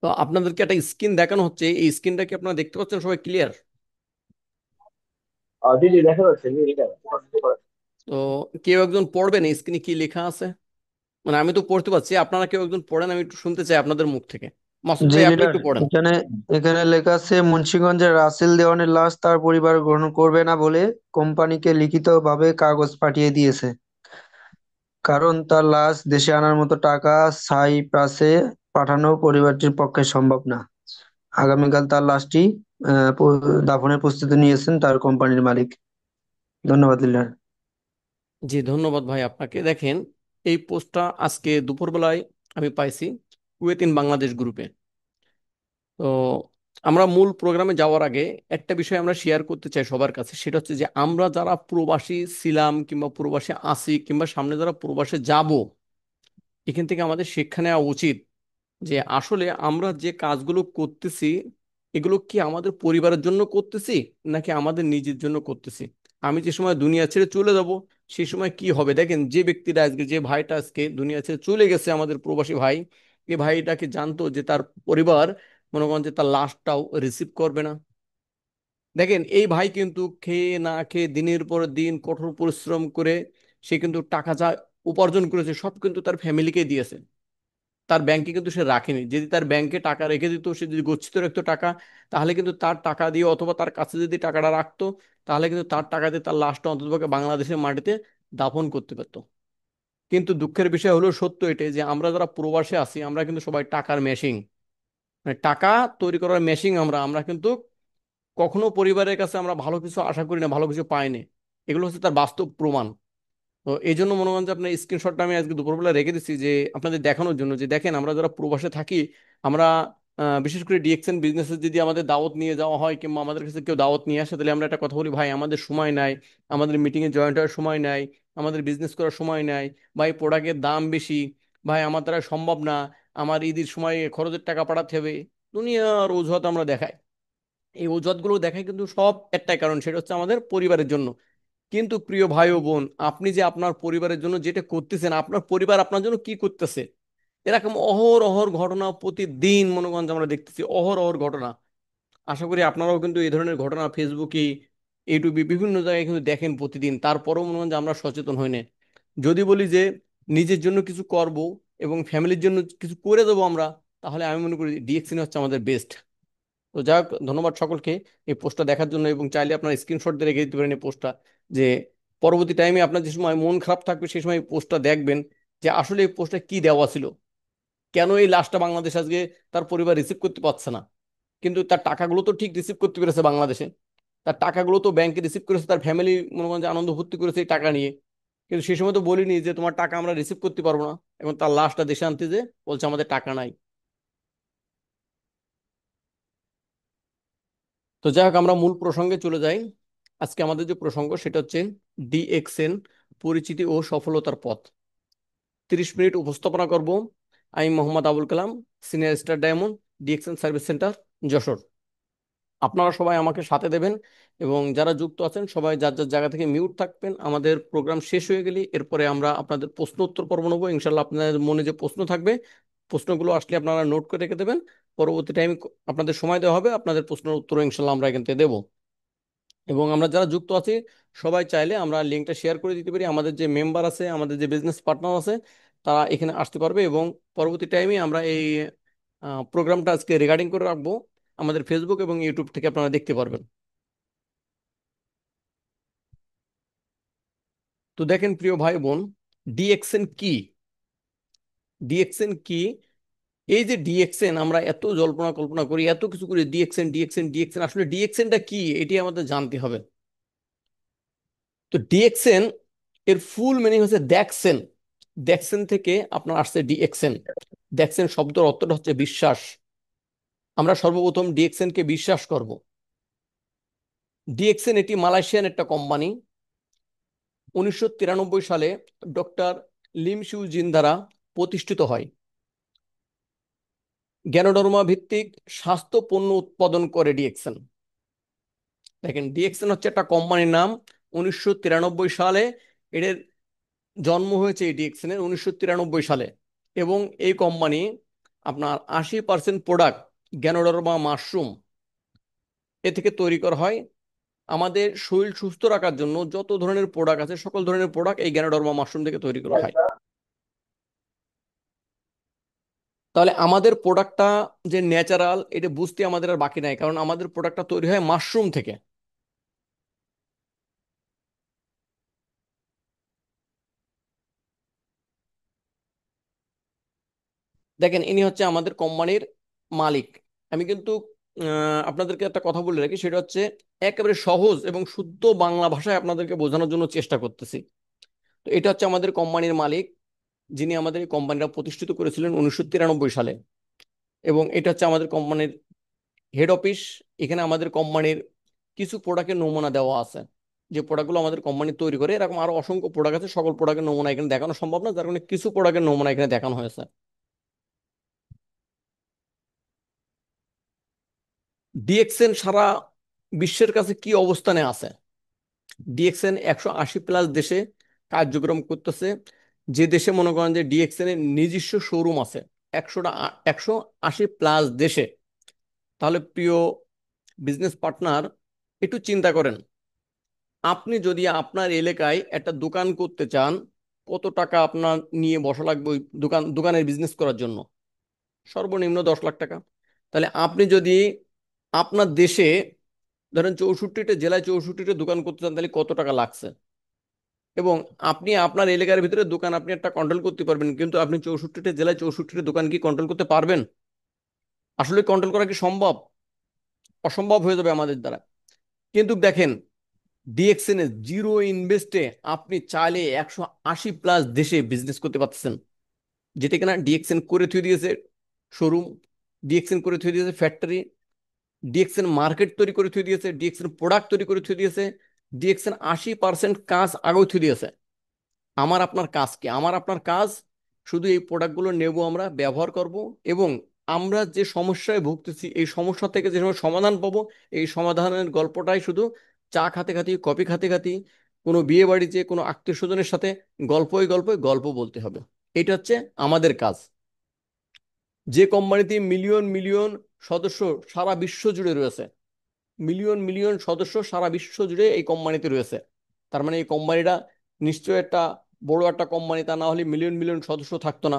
তো আপনাদেরকে একটা স্ক্রিন দেখানো হচ্ছে, এই স্ক্রিনটা কি আপনারা দেখতে পাচ্ছেন সবাই ক্লিয়ার? জি জি, দেখা যাচ্ছে জি, এটা বুঝতে পারছি। তো কেউ একজন পড়বেন এই স্ক্রিনে কি লেখা আছে? মানে আমি তো পড়তে পারছি, আপনারা কেউ একজন পড়েন, আমি একটু শুনতে চাই আপনাদের মুখ থেকে। মাসুদ জি ভাই আপনি লিডার, একটু পড়েন। এখানে এখানে লেখা আছে মুন্সিগঞ্জের রাসেল দেওয়ানের লাশ তার পরিবার গ্রহণ করবে না বলে কোম্পানিকে লিখিতভাবে কাগজ পাঠিয়ে দিয়েছে। কারণ তার লাশ দেশে আনার মতো টাকা সাইপ্রাসে পাঠানো পরিবারটির পক্ষে সম্ভব না। আগামীকাল তার লাশটি দাফনের প্রস্তুতি নিয়েছেন তার কোম্পানির মালিক। ধন্যবাদ লিডার। জি ধন্যবাদ ভাই আপনাকে। দেখেন, এই পোস্টটা আজকে দুপুরবেলায় আমি পাইছি কুয়েত ইন বাংলাদেশ গ্রুপে। তো আমরা মূল প্রোগ্রামে যাওয়ার আগে একটা বিষয় আমরা শেয়ার করতে চাই সবার কাছে, সেটা হচ্ছে যে আমরা যারা প্রবাসী ছিলাম কিংবা প্রবাসী আছি কিংবা সামনে যারা প্রবাসে যাব, এখান থেকে আমাদের শিক্ষা নেওয়া উচিত যে আসলে আমরা যে কাজগুলো করতেছি এগুলো কি আমাদের পরিবারের জন্য করতেছি নাকি আমাদের নিজের জন্য করতেছি। আমি যে সময় দুনিয়া ছেড়ে চলে যাব সেই সময় কি হবে। দেখেন, যে ব্যক্তিটা আজকে, যে ভাইটা আজকে দুনিয়া ছেড়ে চলে গেছে, আমাদের প্রবাসী ভাই, এই ভাইটাকে জানতো যে তার পরিবার মনে করেন যে তার লাশটাও রিসিভ করবে না। দেখেন, এই ভাই কিন্তু খেয়ে না খেয়ে দিনের পর দিন কঠোর পরিশ্রম করে সে কিন্তু টাকা যা উপার্জন করেছে সব কিন্তু তার ফ্যামিলিকে দিয়েছে। তার ব্যাংকে কিন্তু সে রাখেনি। যদি তার ব্যাংকে টাকা রেখে দিত, সে যদি গচ্ছিত রাখতো টাকা, তাহলে কিন্তু তার টাকা দিয়ে অথবা তার কাছে যদি টাকাটা রাখতো, তাহলে কিন্তু তার টাকা দিয়ে তার লাশটা অন্ততপক্ষে বাংলাদেশের মাটিতে দাফন করতে পারতো। কিন্তু দুঃখের বিষয় হলো সত্য এটাই যে আমরা যারা প্রবাসে আছি আমরা কিন্তু সবাই টাকার মেশিন, মানে টাকা তৈরি করার মেশিন। আমরা আমরা কিন্তু কখনো পরিবারের কাছে আমরা ভালো কিছু আশা করি না, ভালো কিছু পাইনি। এগুলো হচ্ছে তার বাস্তব প্রমাণ। তো এই জন্য মনে করেন যে আপনার স্ক্রিনশটটা আমি আজকে দুপুরবেলা রেখে দিচ্ছি যে আপনাদের দেখানোর জন্য যে দেখেন আমরা যারা প্রবাসে থাকি আমরা বিশেষ করে ডিএক্সএন বিজনেসে যদি আমাদের দাওয়াত নিয়ে যাওয়া হয় কিংবা আমাদের কাছে কেউ দাওয়াত নিয়ে আসে, তাহলে আমরা একটা কথা বলি, ভাই আমাদের সময় নাই, আমাদের মিটিংয়ে জয়েন্ট হওয়ার সময় নাই, আমাদের বিজনেস করার সময় নাই, ভাই প্রোডাক্টের দাম বেশি, ভাই আমার দ্বারা সম্ভব না, আমার ঈদের সময় খরচের টাকা পাঠাতে হবে। দুনিয়ার অজুহাত আমরা দেখাই। এই অজুহাতগুলো দেখাই কিন্তু সব একটাই কারণ, সেটা হচ্ছে আমাদের পরিবারের জন্য। কিন্তু প্রিয় ভাই ও বোন, আপনি যে আপনার পরিবারের জন্য যেটা করতেছেন, আপনার পরিবার আপনার জন্য কি করতেছে? এরকম অহর অহর ঘটনা প্রতিদিন মনে করেন যে আমরা দেখতেছি, অহর অহর ঘটনা। আশা করি আপনারাও কিন্তু এই ধরনের ঘটনা ফেসবুকে, ইউটিউবে বিভিন্ন জায়গায় কিন্তু দেখেন প্রতিদিন। তারপরেও মনে করেন যে আমরা সচেতন হই না। যদি বলি যে নিজের জন্য কিছু করব এবং ফ্যামিলির জন্য কিছু করে দেবো আমরা, তাহলে আমি মনে করি ডিএক্সিন হচ্ছে আমাদের বেস্ট। তো যাই হোক, ধন্যবাদ সকলকে এই পোস্টটা দেখার জন্য। এবং চাইলে আপনার স্ক্রিনশট দিয়ে রেখে দিতে পারেন এই পোস্টটা, যে পরবর্তী টাইমে আপনার যে সময় মন খারাপ থাকবে সেই সময় এই পোস্টটা দেখবেন যে আসলে এই পোস্টে কি দেওয়া ছিল, কেন এই লাশটা বাংলাদেশ আজকে তার পরিবার রিসিভ করতে পারছে না। কিন্তু তার টাকাগুলো তো ঠিক রিসিভ করতে পেরেছে বাংলাদেশে, তার টাকাগুলো তো ব্যাংকে রিসিভ করেছে, তার ফ্যামিলি মনে করেন যে আনন্দ ফুর্তি করেছে এই টাকা নিয়ে। কিন্তু সেই সময় তো বলিনি যে তোমার টাকা আমরা রিসিভ করতে পারবো না, এবং তার লাশটা দেশে আনতে যে বলছে আমাদের টাকা নাই। তো যাই হোক, আমরা মূল প্রসঙ্গে চলে যাই। আজকে আমাদের যে প্রসঙ্গ সেটা হচ্ছে ডিএক্সএন, পরিচিতি ও সফলতার পথ। 30 মিনিট উপস্থাপনা করব আমি, Mohammad Abul Kalam, senior star diamond, DXN service centre, Jessore. আপনারা সবাই আমাকে সাথে দেবেন এবং যারা যুক্ত আছেন সবাই যার যার জায়গা থেকে মিউট থাকবেন। আমাদের প্রোগ্রাম শেষ হয়ে গেলে এরপরে আমরা আপনাদের প্রশ্ন উত্তর পর্ব নেবো ইনশাল্লাহ। আপনাদের মনে যে প্রশ্ন থাকবে, প্রশ্নগুলো আসলে আপনারা নোট করে রেখে দেবেন। পরবর্তী টাইমে আপনাদের সময় দেওয়া হবে, আপনাদের প্রশ্নের উত্তর ইনশাল্লাহ আমরা এখান থেকে দেবো। এবং আমরা যারা যুক্ত আছি সবাই চাইলে আমরা লিঙ্কটা শেয়ার করে দিতে পারি, আমাদের যে মেম্বার আছে, আমাদের যে বিজনেস পার্টনার আছে, তারা এখানে আসতে পারবে। এবং পরবর্তী টাইমে আমরা এই প্রোগ্রামটা আজকে রেকর্ডিং করে রাখবো, আমাদের ফেসবুক এবং ইউটিউব থেকে আপনারা দেখতে পারবেন। তো দেখেন প্রিয় ভাই বোন, ডিএক্সএন কি? ডিএক্সএন কি? এই যে ডিএক্সএন আমরা এত জল্পনা কল্পনা করি, এত কিছু করি, ডিএক্সএন ডিএক্সএন ডিএক্সএন, আসলে ডিএক্সএনটা কি এটি আমাদের জানতে হবে। তো ডিএক্সএন এর ফুল মিনিং হচ্ছে দেখসেন। দেখসেন থেকে আপনার আসছে ডিএক্সএন। দেখসেন শব্দের অর্থটা হচ্ছে বিশ্বাস। আমরা সর্বপ্রথম ডিএক্সএন কে বিশ্বাস করব। ডিএক্সএন এটি মালয়েশিয়ান একটা কোম্পানি। 1993 সালে ডক্টর লিম শিউ জিন দ্বারা প্রতিষ্ঠিত হয়। গ্যানোডার্মা ভিত্তিক স্বাস্থ্য পণ্য উৎপাদন করে ডিএক্সএন। দেখেন, ডিএক্সএন হচ্ছে একটা কোম্পানির নাম। 1993 সালে এদের জন্ম হয়েছে, এই ডিএক্সএন এর 1993 সালে। এবং এই কোম্পানি আপনার 80% প্রোডাক্ট গ্যানোডার্মা মাশরুম এ থেকে তৈরি করা হয়। আমাদের শরীর সুস্থ রাখার জন্য যত ধরনের প্রোডাক্ট আছে সকল ধরনের প্রোডাক্ট এই গ্যানোডার্মা মাশরুম থেকে তৈরি করা হয়। তাহলে আমাদের প্রোডাক্টটা যে ন্যাচারাল এটা বুঝতে আমাদের আর বাকি নাই, কারণ আমাদের প্রোডাক্টটা তৈরি হয় মাশরুম থেকে। দেখেন, ইনি হচ্ছে আমাদের কোম্পানির মালিক। আমি কিন্তু আপনাদেরকে একটা কথা বলে রাখি, সেটা হচ্ছে একেবারে সহজ এবং শুদ্ধ বাংলা ভাষায় আপনাদেরকে বোঝানোর জন্য চেষ্টা করতেছি। তো এটা হচ্ছে আমাদের কোম্পানির মালিক, যিনি আমাদের এই কোম্পানিটা প্রতিষ্ঠিত করেছিলেন 1993 সালে। এবং এটা হচ্ছে আমাদের কোম্পানির হেড অফিস। এখানে আমাদের কোম্পানির কিছু প্রোডাক্টের নমুনা দেওয়া আছে, যে প্রোডাক্টগুলো আমাদের কোম্পানি তৈরি করে। এরকম আরো অসংখ্য প্রোডাক্ট আছে, সকল প্রোডাক্টের নমুনা এখানে দেখানো সম্ভব না, যার কারণে কিছু প্রোডাক্টের নমুনা এখানে দেখানো হয়েছে। ডিএক্সএন সারা বিশ্বের কাছে কি অবস্থানে আছে? ডিএক্সএন 180+ দেশে কার্যক্রম করতেছে। যে দেশে মনে করেন যে ডিএক্সএন এর নিজস্ব শোরুম আছে 180+ দেশে। তাহলে প্রিয় বিজনেস পার্টনার, একটু চিন্তা করেন, আপনি যদি আপনার এলাকায় একটা দোকান করতে চান, কত টাকা আপনার নিয়ে বসা লাগবে ওই দোকানের বিজনেস করার জন্য? সর্বনিম্ন 10 লাখ টাকা। তাহলে আপনি যদি আপনার দেশে ধরেন 64টা জেলায় 64টা দোকান করতে চান, তাহলে কত টাকা লাগছে? এবং আপনি আপনার এলাকার ভিতরে দোকান আপনি একটা কন্ট্রোল করতে পারবেন, কিন্তু আপনি 64টা জেলায় 64টা দোকান কি কন্ট্রোল করতে পারবেন? আসলে কন্ট্রোল করা কি সম্ভব? অসম্ভব হয়ে যাবে আমাদের দ্বারা। কিন্তু দেখেন, ডিএক্সএন এ জিরো ইনভেস্টে আপনি চাইলে 180+ দেশে বিজনেস করতে পারতেছেন। যেটা কিনা ডিএক্সএন করে থুয়ে দিয়েছে শোরুম, ডিএক্সএন করে থুয়ে দিয়েছে ফ্যাক্টরি, ডিএক্সএন মার্কেট তৈরি করে থুয়ে দিয়েছে, ডিএক্সএন প্রোডাক্ট তৈরি করে থুয়ে দিয়েছে, ডিএক্সএন 80% কাজ আগেও থুয়ে দিয়েছে। আমার আপনার কাজ কি? আমার আপনার কাজ শুধু এই প্রোডাক্টগুলো নেব, আমরা ব্যবহার করব, এবং আমরা যে সমস্যায় ভুগতেছি এই সমস্যা থেকে যে সময় সমাধান পাবো, এই সমাধানের গল্পটাই শুধু চা খাতে খাতে, কফি খাতে খাতে, কোনো বিয়ে বাড়িতে, কোনো আত্মীয় স্বজনের সাথে গল্পই গল্পই গল্প বলতে হবে। এটা হচ্ছে আমাদের কাজ। যে কোম্পানিতে মিলিয়ন মিলিয়ন সদস্য সারা বিশ্ব জুড়ে রয়েছে, মিলিয়ন মিলিয়ন সদস্য সারা বিশ্ব জুড়ে এই কোম্পানিতে রয়েছে, তার মানে এই কোম্পানিটা নিশ্চয়ই একটা বড় একটা কোম্পানি, তা না হলে মিলিয়ন মিলিয়ন সদস্য থাকতো না।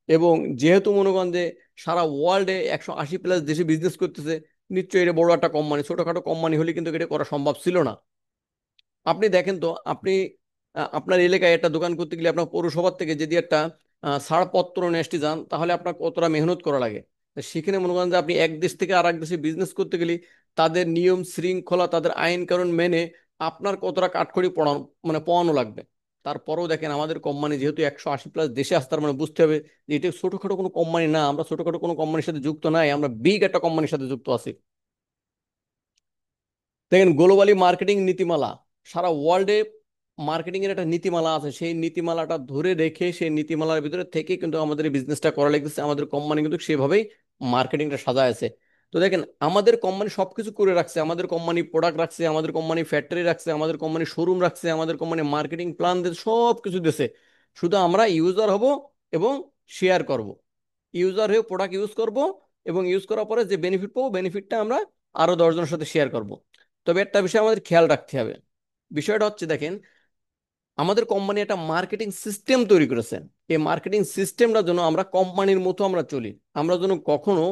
এবং যেহেতু মনে করেন যে সারা ওয়ার্ল্ডে 180+ দেশে বিজনেস করতেছে, নিশ্চয়ই এটা বড় একটা কোম্পানি। ছোটখাটো কোম্পানি হলে কিন্তু এটা করা সম্ভব ছিল না। আপনি দেখেন তো, আপনি আপনার এলাকায় একটা দোকান করতে গেলে আপনার পৌরসভার থেকে যদি একটা ছাড়পত্র নিয়ে আসতে যান, তাহলে আপনার কতটা মেহনত করা লাগে। তা সেখানে মনে করেন যে আপনি এক দেশ থেকে আর এক দেশে বিজনেস করতে গেলে তাদের নিয়ম শৃঙ্খলা, তাদের আইন কানুন মেনে আপনার কতটা কাঠখড়ি পড়ানো, মানে পোয়ানো লাগবে। তারপরেও দেখেন, আমাদের কোম্পানি যেহেতু 180+ দেশে আসে, তার মানে বুঝতে হবে যে এটা ছোটখাটো কোনো কোম্পানি না। আমরা ছোটখাটো কোনো কোম্পানির সাথে যুক্ত নাই, আমরা বিগ একটা কোম্পানির সাথে যুক্ত আছি। দেখেন, গ্লোবালি মার্কেটিং নীতিমালা, সারা ওয়ার্ল্ডে মার্কেটিং এর একটা নীতিমালা আছে। সেই নীতিমালাটা ধরে রেখে সেই নীতিমালার ভিতরে থেকে কিন্তু আমাদের এই বিজনেসটা করা লাগতেছে। আমাদের কোম্পানি কিন্তু সেভাবেই মার্কেটিংটা সাজায় আছে। তো দেখেন, আমাদের কোম্পানি সবকিছু করে রাখছে। আমাদের কোম্পানি প্রোডাক্ট রাখছে, আমাদের কোম্পানি ফ্যাক্টরি রাখছে, আমাদের কোম্পানি শোরুম রাখছে, আমাদের কোম্পানি মার্কেটিং প্ল্যান দিয়েছে, সব কিছু দিয়েছে। শুধু আমরা ইউজার হব এবং শেয়ার করব। ইউজার হয়ে প্রোডাক্ট ইউজ করব, এবং ইউজ করার পরে যে বেনিফিট পাবো, বেনিফিটটা আমরা আরো 10 জনের সাথে শেয়ার করব। তবে একটা বিষয় আমাদের খেয়াল রাখতে হবে। বিষয়টা হচ্ছে, দেখেন, আমাদের কোম্পানি একটা মার্কেটিং সিস্টেম তৈরি করেছে। এই মার্কেটিং সিস্টেমটার জন্য আমরা কোম্পানির মতো আমরা চলি। আমরা যেন কখনো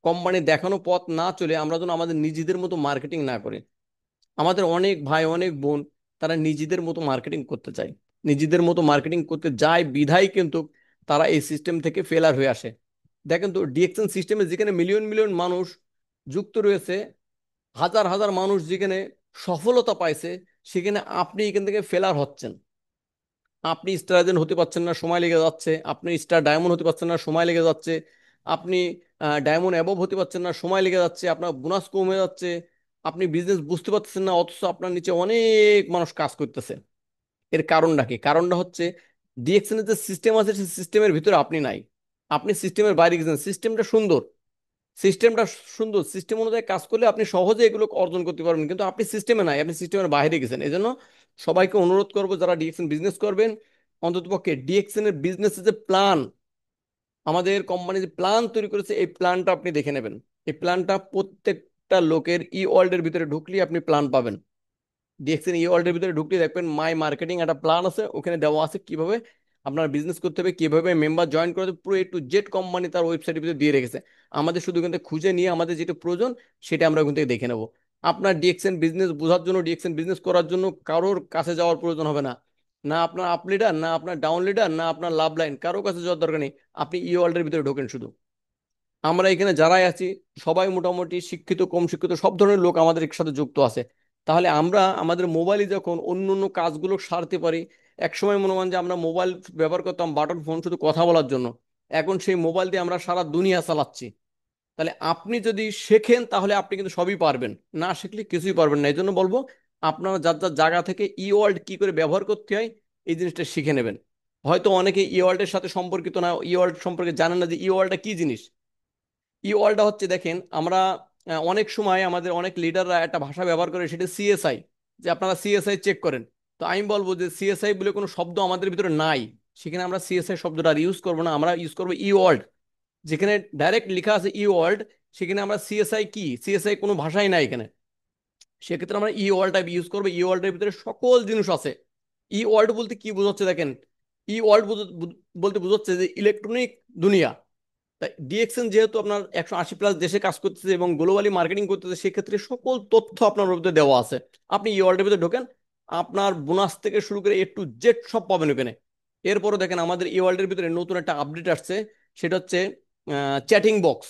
কোম্পানি দেখানো পথ না চলে, আমরা যেন আমাদের নিজেদের মতো মার্কেটিং না করি। আমাদের অনেক ভাই অনেক বোন তারা নিজেদের মতো মার্কেটিং করতে চায়, নিজেদের মতো মার্কেটিং করতে যায় বিধায় কিন্তু তারা এই সিস্টেম থেকে ফেলার হয়ে আসে। দেখেন তো, ডিএকশন সিস্টেমে যেখানে মিলিয়ন মিলিয়ন মানুষ যুক্ত রয়েছে, হাজার হাজার মানুষ যেখানে সফলতা পাইছে, সেখানে আপনি এখান থেকে ফেলার হচ্ছেন। আপনি স্টার এজেন্ট হতে পারছেন না, সময় লেগে যাচ্ছে। আপনি স্টার ডায়মন্ড হতে পারছেন না, সময় লেগে যাচ্ছে। আপনি ডায়মন্ড অ্যাবভ হতে পারছেন না, সময় লেগে যাচ্ছে। আপনার বোনাস কমে যাচ্ছে। আপনি বিজনেস বুঝতে পারতেছেন না, অথচ আপনার নিচে অনেক মানুষ কাজ করতেছে। এর কারণটা কি? কারণটা হচ্ছে ডিএক্সএন এর যে সিস্টেম আছে, সেই সিস্টেমের ভিতরে আপনি নাই। আপনি সিস্টেমের বাইরে গেছেন। সিস্টেমটা সুন্দর, সিস্টেমটা সুন্দর, সিস্টেম অনুযায়ী কাজ করলে আপনি সহজে এগুলো অর্জন করতে পারবেন, কিন্তু আপনি সিস্টেমে নাই, আপনি সিস্টেমের বাইরে গেছেন। এই জন্য সবাইকে অনুরোধ করবো, যারা ডিএক্সএন বিজনেস করবেন, অন্ততপক্ষে ডিএক্সএন এর বিজনেসের যে প্ল্যান আমাদের কোম্পানি যে প্ল্যান তৈরি করেছে এই প্ল্যানটা আপনি দেখে নেবেন। এই প্ল্যানটা প্রত্যেকটা লোকের ই ওয়ার্ল্ডের ভিতরে ঢুকলে আপনি প্ল্যান পাবেন। ডিএক্সএন ই ওয়ার্ল্ডের ভিতরে ঢুকলে দেখবেন মাই মার্কেটিং একটা প্ল্যান আছে, ওখানে দেওয়া আছে কিভাবে আপনার বিজনেস করতে হবে, কিভাবে মেম্বার জয়েন করতে হবে, পুরো A to Z কোম্পানি তার ওয়েবসাইটের ভিতরে দিয়ে রেখেছে। আমাদের শুধু এখান থেকে খুঁজে নিয়ে আমাদের যেটা প্রয়োজন সেটা আমরা ওখান থেকে দেখে নেব। আপনার ডিএক্সএন বিজনেস বোঝার জন্য, ডিএক্সএন বিজনেস করার জন্য কারোর কাছে যাওয়ার প্রয়োজন হবে না। না আপনার আপ লিডার, না আপনার ডাউন লিডার, না আপনার লাভ লাইন, কারোর কাছে যাওয়ার দরকার নেই। আপনি ই ওয়ার্ল্ডের ভিতরে ঢোকেন শুধু। আমরা এখানে যারাই আছি সবাই মোটামুটি শিক্ষিত, কম শিক্ষিত সব ধরনের লোক আমাদের সাথে যুক্ত আছে। তাহলে আমরা আমাদের মোবাইলে যখন অন্য অন্য কাজগুলো সারতে পারি, একসময় মনে হয় যে আমরা মোবাইল ব্যবহার করতাম বাটন ফোন শুধু কথা বলার জন্য, এখন সেই মোবাইল দিয়ে আমরা সারা দুনিয়া চালাচ্ছি। তাহলে আপনি যদি শেখেন তাহলে আপনি কিন্তু সবই পারবেন, না শিখলে কিছুই পারবেন না। এই জন্য বলবো আপনারা যার যার জায়গা থেকে ই ওয়ার্ল্ড কি করে ব্যবহার করতে হয় এই জিনিসটা শিখে নেবেন। হয়তো অনেকে ই ওয়ার্ল্ডের সাথে সম্পর্কিত না, ই ওয়ার্ল্ড সম্পর্কে জানেন না যে ই ওয়ার্ল্ডটা কি জিনিস। ই ওয়ার্ল্ডটা হচ্ছে দেখেন আমরা অনেক সময় আমাদের অনেক লিডাররা একটা ভাষা ব্যবহার করে, সেটা সিএসআই, যে আপনারা সিএসআই চেক করেন। তো আমি বলবো যে সিএসআই বলে কোনো শব্দ আমাদের ভিতরে নাই, সেখানে আমরা সিএসআই শব্দটা আর ইউজ করবো না, আমরা ইউজ করবো ই ওয়ার্ল্ড। যেখানে ডাইরেক্ট লেখা আছে ই ওয়ার্ল্ড, সেখানে আমরা সিএসআই কি, সিএসআই কোনো ভাষাই নাই এখানে, সেক্ষেত্রে আমরা ই ওয়ার্ল্ড ইউজ করবো। ই ওয়ার্ল্ডের ভিতরে সকল জিনিস আছে। ই ওয়ার্ল্ড বলতে কি বোঝাচ্ছে দেখেন, ই ওয়ার্ল্ড বলতে বোঝাচ্ছে যে ইলেকট্রনিক দুনিয়া। তাই ডিএক্সএন যেহেতু আপনার 180+ দেশে কাজ করতেছে এবং গ্লোবালি মার্কেটিং করতেছে, সেক্ষেত্রে সকল তথ্য আপনার মধ্যে দেওয়া আছে। আপনি ই ওয়ার্ল্ডের ভিতরে ঢোকেন, আপনার বোনাস থেকে শুরু করে A to Z সব পাবেন ওখানে। এরপরে দেখেন আমাদের ই ওয়ার্ল্ডের ভিতরে নতুন একটা আপডেট আসছে, সেটা হচ্ছে চ্যাটিং বক্স।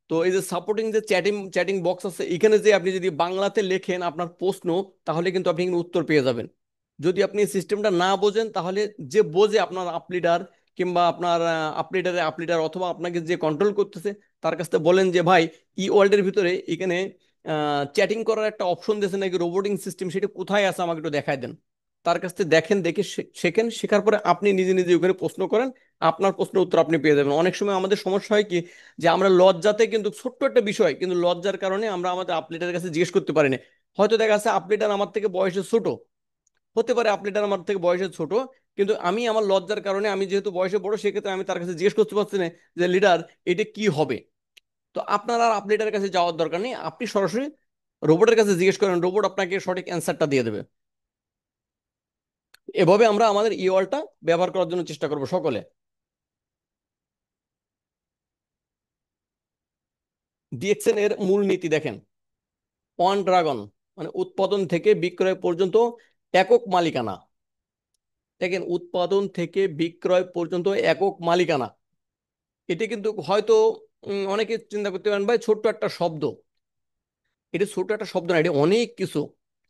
তো এই যে সাপোর্টিং যে চ্যাটিং চ্যাটিং বক্স আছে, এখানে যে আপনি যদি বাংলাতে লেখেন আপনার প্রশ্ন, তাহলে কিন্তু আপনি কিন্তু উত্তর পেয়ে যাবেন। যদি আপনি সিস্টেমটা না বোঝেন তাহলে যে বোঝে আপনার আপ লিডার কিংবা আপনার আপ লিডার অথবা আপনাকে যে কন্ট্রোল করতেছে, তার কাছ থেকে বলেন যে ভাই ই ওয়ার্ল্ডের ভিতরে এখানে চ্যাটিং করার একটা অপশন দিয়েছে নাকি রোবোটিং সিস্টেম, সেটা কোথায় আছে আমাকে একটু দেখায় দেন। তার কাছ থেকে দেখেন, দেখে শেখেন, শেখার পরে আপনি নিজে নিজে ওখানে প্রশ্ন করেন, আপনার প্রশ্নের উত্তর আপনি পেয়ে যাবেন। অনেক সময় আমাদের সমস্যা হয় কি, যে আমরা লজ্জাতে কিন্তু ছোট্ট একটা বিষয় কিন্তু লজ্জার কারণে আমরা আমাদের আপলিটার কাছে জিজ্ঞেস করতে পারি না। হয়তো দেখা যাচ্ছে আপলিটার আমার থেকে বয়সে ছোট, হতে পারে আপলিটার আমার থেকে বয়সে ছোট, কিন্তু আমি আমার লজ্জার কারণে, আমি যেহেতু বয়সে বড়, সেক্ষেত্রে আমি তার কাছে জিজ্ঞেস করতে পারছি না যে লিডার এটা কি হবে। তো আপনার আর আপলিটার কাছে যাওয়ার দরকার নেই, আপনি সরাসরি রোবটের কাছে জিজ্ঞেস করেন, রোবট আপনাকে সঠিক অ্যান্সারটা দিয়ে দেবে। এভাবে আমরা আমাদের ইওয়ালটা ব্যবহার করার জন্য চেষ্টা করবো সকলে। ডিএক্সএন এর মূল নীতি দেখেন, ওয়ান ড্রাগন, মানে উৎপাদন থেকে বিক্রয় পর্যন্ত একক মালিকানা। দেখেন উৎপাদন থেকে বিক্রয় পর্যন্ত একক মালিকানা, এটা কিন্তু হয়তো অনেকে চিন্তা করতে পারেন ভাই ছোট্ট একটা শব্দ। এটা ছোট একটা শব্দ না, এটা অনেক কিছু।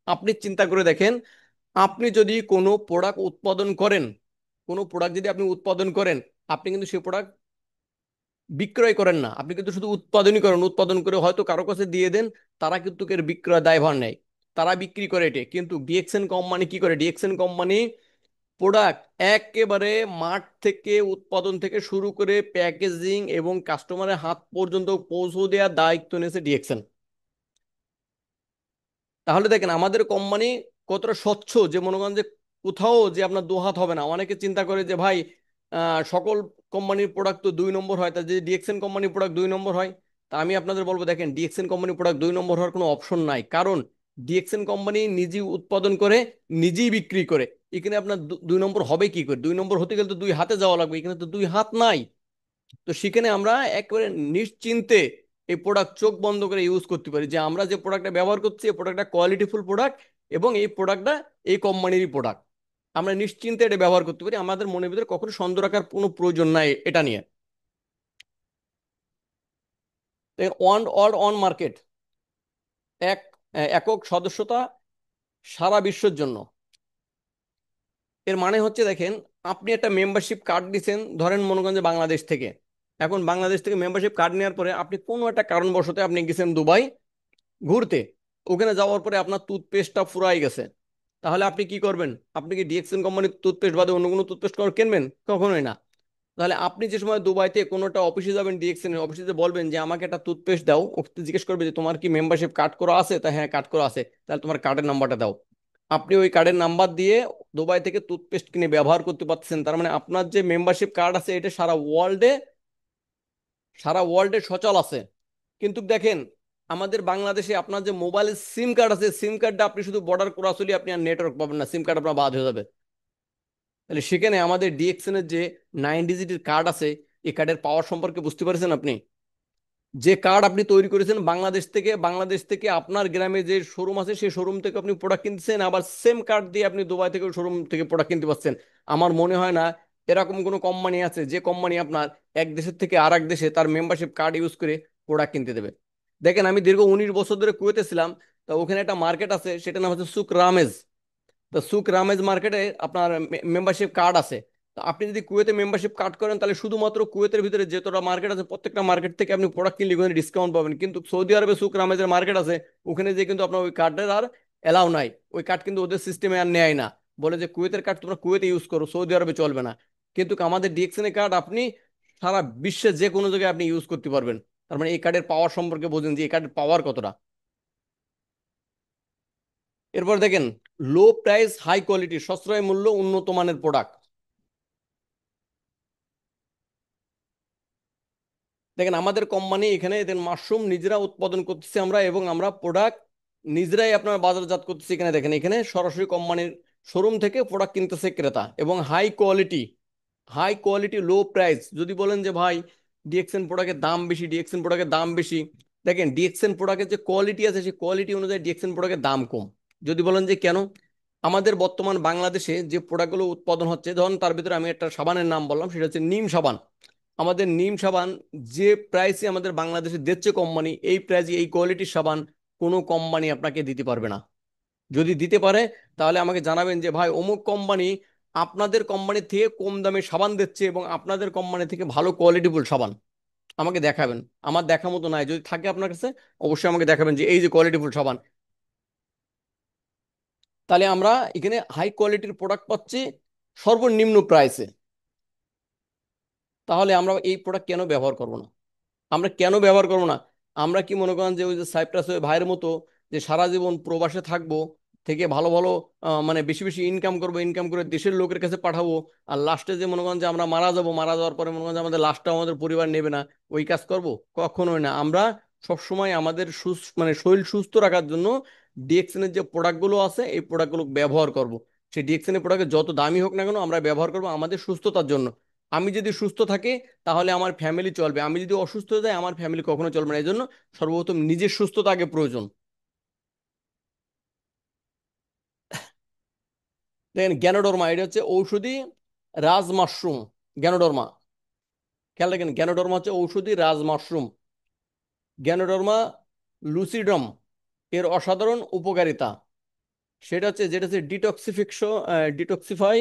আপনি চিন্তা করে দেখেন, আপনি যদি কোনো প্রোডাক্ট উৎপাদন করেন, কোনো প্রোডাক্ট যদি আপনি উৎপাদন করেন, আপনি কিন্তু সেই প্রোডাক্ট বিক্রয় করেন না, আপনি কিন্তু শুধু উৎপাদনই করেন। উৎপাদন করে হয়তো কারো কাছে দিয়ে দেন, তারা কিন্তু এর বিক্রয় দায়ভার নেয়, তারা বিক্রি করে এটা। কিন্তু ডিএক্সএন কোম্পানি কি করে, ডিএক্সএন কোম্পানি প্রোডাক্ট একেবারে মাঠ থেকে, উৎপাদন থেকে শুরু করে প্যাকেজিং এবং কাস্টমারের হাত পর্যন্ত পৌঁছে দেওয়ার দায়িত্ব নিয়েছে ডিএক্সএন। তাহলে দেখেন আমাদের কোম্পানি কতটা স্বচ্ছ, যে মনে করেন যে কোথাও যে আপনার দোহাত হবে না। অনেকে চিন্তা করে যে ভাই সকল কোম্পানির প্রোডাক্ট তো 2 নম্বর হয়, তা যে ডিএক্সএন কোম্পানির প্রোডাক্ট 2 নম্বর হয়। তা আমি আপনাদের বলবো দেখেন ডিএক্সএন কোম্পানির প্রোডাক্ট 2 নম্বর হওয়ার কোনো অপশন নাই, কারণ ডিএক্সএন কোম্পানি নিজেই উৎপাদন করে, নিজেই বিক্রি করে। এখানে আপনার 2 নম্বর হবে কি করে, 2 নম্বর হতে গেলে তো 2 হাতে যাওয়া লাগবে, এখানে তো 2 হাত নাই। তো সেখানে আমরা একেবারে নিশ্চিন্তে এই প্রোডাক্ট চোখ বন্ধ করে ইউজ করতে পারি, যে আমরা যে প্রোডাক্টটা ব্যবহার করছি এই প্রোডাক্টটা কোয়ালিটিফুল প্রোডাক্ট, এবং এই প্রোডাক্টটা এই কোম্পানিরই প্রোডাক্ট। আমরা নিশ্চিন্তে এটা ব্যবহার করতে পারি, আমাদের মনের ভিতরে কখনো সন্দেহ রাখার কোনো প্রয়োজন নাই এটা নিয়ে। ওয়ান অর অন মার্কেট, এক একক সদস্যতা সারা বিশ্বের জন্য। এর মানে হচ্ছে দেখেন, আপনি একটা মেম্বারশিপ কার্ড দিচ্ছেন, ধরেন মনে করেন যে বাংলাদেশ থেকে। এখন বাংলাদেশ থেকে মেম্বারশিপ কার্ড নেওয়ার পরে আপনি কোনো একটা কারণবশত আপনি গেছেন দুবাই ঘুরতে, ওখানে যাওয়ার পরে আপনার টুথপেস্টটা ফুরাই গেছে। তাহলে আপনি কি করবেন, আপনি কি ডিএক্সএন কোম্পানির টুথপেস্ট বাদে অন্য কোনো টুথপেস্ট কিনবেন? কখনোই না। তাহলে আপনি যে সময় দুবাইতে কোনো একটা অফিসে যাবেন, ডিএক্সএন এর অফিসে বলবেন যে আমাকে একটা টুথপেস্ট দাও, ওকে জিজ্ঞেস করবে যে তোমার কি মেম্বারশিপ কার্ড করা আছে, তা হ্যাঁ কার্ড করা আছে, তাহলে তোমার কার্ডের নাম্বারটা দাও। আপনি ওই কার্ডের নাম্বার দিয়ে দুবাই থেকে টুথপেস্ট কিনে ব্যবহার করতে পারছেন। তার মানে আপনার যে মেম্বারশিপ কার্ড আছে এটা সারা ওয়ার্ল্ডে সচল আছে। কিন্তু দেখেন, আমাদের বাংলাদেশে আপনার যে মোবাইলের সিম কার্ড আছে, সিম কার্ডটা আপনি শুধু বর্ডার ক্রস হলে আপনি আর নেটওয়ার্ক পাবেন না, সিম কার্ড আপনার বাদ হয়ে যাবে। তাহলে সেখানে আমাদের ডিএক্সএন এর যে 9 ডিজিটের কার্ড আছে, এই কার্ডের পাওয়ার সম্পর্কে বুঝতে পারছেন আপনি? যে কার্ড আপনি তৈরি করেছেন বাংলাদেশ থেকে আপনার গ্রামে যে শোরুম আছে সেই শোরুম থেকে আপনি প্রোডাক্ট কিনতেছেন, আবার সেম কার্ড দিয়ে আপনি দুবাই থেকে শোরুম থেকে প্রোডাক্ট কিনতে পারছেন। আমার মনে হয় না এরকম কোনো কোম্পানি আছে যে কোম্পানি আপনার এক দেশের থেকে আর এক দেশে তার মেম্বারশিপ কার্ড ইউজ করে প্রোডাক্ট কিনতে দেবে। দেখেন, আমি দীর্ঘ 19 বছর ধরে কুয়েতে ছিলাম। তো ওখানে একটা মার্কেট আছে, সেটা নাম হচ্ছে সুক রামেজ। তো সুক রামেজ মার্কেটে আপনার মেম্বারশিপ কার্ড আছে। তো আপনি যদি কুয়েতে মেম্বারশিপ কার্ড করেন তাহলে শুধুমাত্র কুয়েতের ভিতরে যতটা মার্কেট আছে প্রত্যেকটা মার্কেট থেকে আপনি প্রোডাক্ট কিনলে ওখানে ডিসকাউন্ট পাবেন। কিন্তু সৌদি আরবে সুক রামেজের মার্কেট আছে, ওখানে যে কিন্তু আপনার ওই কার্ডের আর এলাও নাই। ওই কার্ড কিন্তু ওদের সিস্টেমে আর নেয় না, বলে যে কুয়েতের কার্ড তোমরা কুয়েতে ইউজ করো, সৌদি আরবে চলবে না। কিন্তু আমাদের ডিএক্সএন কার্ড আপনি সারা বিশ্বে যে কোনো জায়গায় আপনি ইউজ করতে পারবেন। তার মানে এই কার্ডের পাওয়ার সম্পর্কে বোঝেন যে এই কার্ডের পাওয়ার কতটা। এরপর দেখেন, লো প্রাইস হাই কোয়ালিটি, সাশ্রয় মূল্য উন্নত মানের প্রোডাক্ট। দেখেন, আমাদের কোম্পানি এখানে এদের মাশরুম নিজেরা উৎপাদন করতেছি আমরা, এবং আমরা প্রোডাক্ট নিজেরাই আপনার বাজারজাত করতেছি। এখানে দেখেন, এখানে সরাসরি কোম্পানির শোরুম থেকে প্রোডাক্ট কিনতেছে ক্রেতা, এবং হাই কোয়ালিটি লো প্রাইস। যদি বলেন যে ভাই ডিএক্সএন প্রোডাক্টের দাম বেশি, ডিএক্সএন প্রোডাক্টের দাম বেশি, দেখেন ডিএক্সএন প্রোডাক্টের যে কোয়ালিটি আছে সেই কোয়ালিটি অনুযায়ী ডিএক্সএন প্রোডাক্টের দাম কম। যদি বলেন যে কেন, আমাদের বর্তমান বাংলাদেশে যে প্রোডাক্টগুলো উৎপাদন হচ্ছে, ধরুন তার ভিতরে আমি একটা সাবানের নাম বললাম, সেটা হচ্ছে নিম সাবান। আমাদের নিম সাবান যে প্রাইসে আমাদের বাংলাদেশে দিচ্ছে কোম্পানি, এই প্রাইসে এই কোয়ালিটির সাবান কোনো কোম্পানি আপনাকে দিতে পারবে না। যদি দিতে পারে তাহলে আমাকে জানাবেন যে ভাই অমুক কোম্পানি আপনাদের কোম্পানি থেকে কম দামে সাবান দিচ্ছে এবং আপনাদের কোম্পানি থেকে ভালো কোয়ালিটিফুল সাবান, আমাকে দেখাবেন। আমার দেখা মতো নাই, যদি থাকে আপনার কাছে অবশ্যই আমাকে দেখাবেন যে এই যে কোয়ালিটিফুল সাবান। তাহলে আমরা এখানে হাই কোয়ালিটির প্রোডাক্ট পাচ্ছি সর্বনিম্ন প্রাইসে। তাহলে আমরা এই প্রোডাক্ট কেন ব্যবহার করব না? আমরা কেন ব্যবহার করবো না? আমরা কি মনে করেন যে ওই যে সাইপ্রাস ওই ভাইয়ের মতো যে সারা জীবন প্রবাসে থাকবো, থেকে ভালো ভালো মানে বেশি বেশি ইনকাম করবো, ইনকাম করে দেশের লোকের কাছে পাঠাবো, আর লাস্টে যে মনে করেন যে আমরা মারা যাবো, মারা যাওয়ার পরে মনে করেন যে আমাদের লাশটা আমাদের পরিবার নেবে না, ওই কাজ করব? কখনোই না। আমরা সবসময় আমাদের মানে শরীর সুস্থ রাখার জন্য ডিএক্সএন এর যে প্রোডাক্টগুলো আছে এই প্রোডাক্টগুলো ব্যবহার করব। সেই ডিএক্সএন এর প্রোডাক্ট যত দামি হোক না কেন আমরা ব্যবহার করবো আমাদের সুস্থতার জন্য। আমি যদি সুস্থ থাকি তাহলে আমার ফ্যামিলি চলবে, আমি যদি অসুস্থ হয়ে যাই আমার ফ্যামিলি কখনো চলবে না। এই জন্য সর্বপ্রথম নিজের সুস্থতা আগে প্রয়োজন। দেখেন, গ্যানোডর্মা এটা হচ্ছে ঔষধি রাজ মাশরুম। গ্যানোডর্মা, খেয়াল রাখেন, গ্যানোডর্মা হচ্ছে ঔষধি রাজ মাশরুম। গ্যানোডর্মা লুসিডম এর অসাধারণ উপকারিতা সেটা হচ্ছে, যেটা হচ্ছে ডিটক্সিফাই,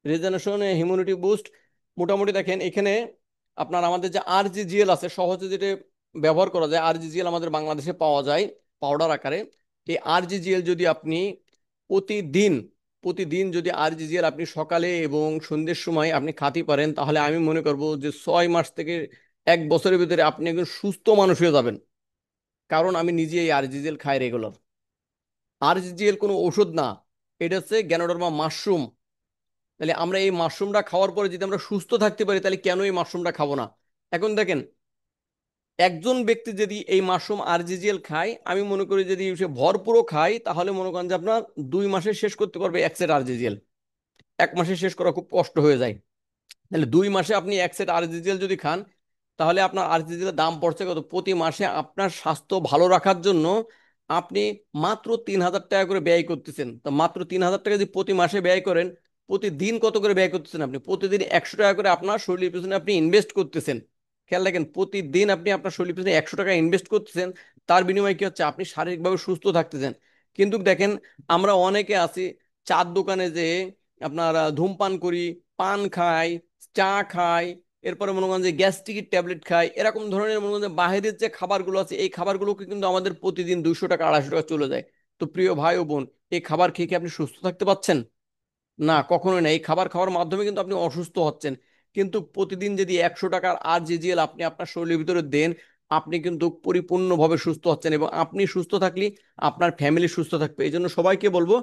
রিজেনারেশন, হিমিউনিটি বুস্ট। মোটামুটি দেখেন এখানে আপনার আমাদের যে আরজিজিএল আছে, সহজে যেটা ব্যবহার করা যায়, আরজিজিএল আমাদের বাংলাদেশে পাওয়া যায় পাউডার আকারে। এই আরজিজিএল যদি আপনি প্রতিদিন প্রতিদিন যদি আরজিজিএল আপনি সকালে এবং সন্ধ্যের সময় আপনি খাতে পারেন, তাহলে আমি মনে করব যে 6 মাস থেকে 1 বছরের ভিতরে আপনি একজন সুস্থ মানুষ হয়ে যাবেন। কারণ আমি নিজে এই আরজিজিএল খাই রেগুলার। আরজিজিএল কোনো ওষুধ না, এটা হচ্ছে গ্যানোডার্মা মাশরুম। তাহলে আমরা এই মাশরুমটা খাওয়ার পরে যদি আমরা সুস্থ থাকতে পারি তাহলে কেন এই মাশরুমটা খাবো না? এখন দেখেন, একজন ব্যক্তি যদি এই মাশরুম আরজিজিএল খায়, আমি মনে করি যদি সে ভরপুরও খায় তাহলে মনে করেন যে আপনার 2 মাসে শেষ করতে পারবে এক সেট আরজিজিএল। 1 মাসে শেষ করা খুব কষ্ট হয়ে যায়। তাহলে 2 মাসে আপনি এক সেট আরজিজিএল যদি খান, তাহলে আপনার আরজিজিএল এর দাম পড়ছে কত? প্রতি মাসে আপনার স্বাস্থ্য ভালো রাখার জন্য আপনি মাত্র 3,000 টাকা করে ব্যয় করতেছেন। তো মাত্র 3,000 টাকা যদি প্রতি মাসে ব্যয় করেন, প্রতিদিন কত করে ব্যয় করতেছেন? আপনি প্রতিদিন 100 টাকা করে আপনার শরীরের পিছনে আপনি ইনভেস্ট করতেছেন। খেয়াল রাখেন, প্রতিদিন আপনি আপনার শরীরের পিছনে 100 টাকা ইনভেস্ট করতেছেন, তার বিনিময়ে কি হচ্ছে? আপনি শারীরিকভাবে সুস্থ থাকতেছেন। কিন্তু দেখেন, আমরা অনেকে আছি চার দোকানে যে আপনার ধূমপান করি, পান খাই, চা খাই, এরপরে মনে করেন যে গ্যাস্ট্রিকের ট্যাবলেট খাই, এরকম ধরনের মনে করেন যে বাইরের যে খাবারগুলো আছে এই খাবারগুলোকে কিন্তু আমাদের প্রতিদিন 200 টাকা 250 টাকা চলে যায়। তো প্রিয় ভাই ও বোন, এই খাবার খেয়ে কি আপনি সুস্থ থাকতে পারছেন? না, কখনোই না। এই খাবার খাওয়ার মাধ্যমে কিন্তু আপনি অসুস্থ হচ্ছেন। কিন্তু প্রতিদিন যদি 100 টাকার আর জিজিএল আপনি আপনার শরীরের ভিতরে দেন, আপনি কিন্তু পরিপূর্ণভাবে সুস্থ হচ্ছেন, এবং আপনি সুস্থ থাকলে আপনার ফ্যামিলি সুস্থ থাকবে। এই জন্য সবাইকে বলবো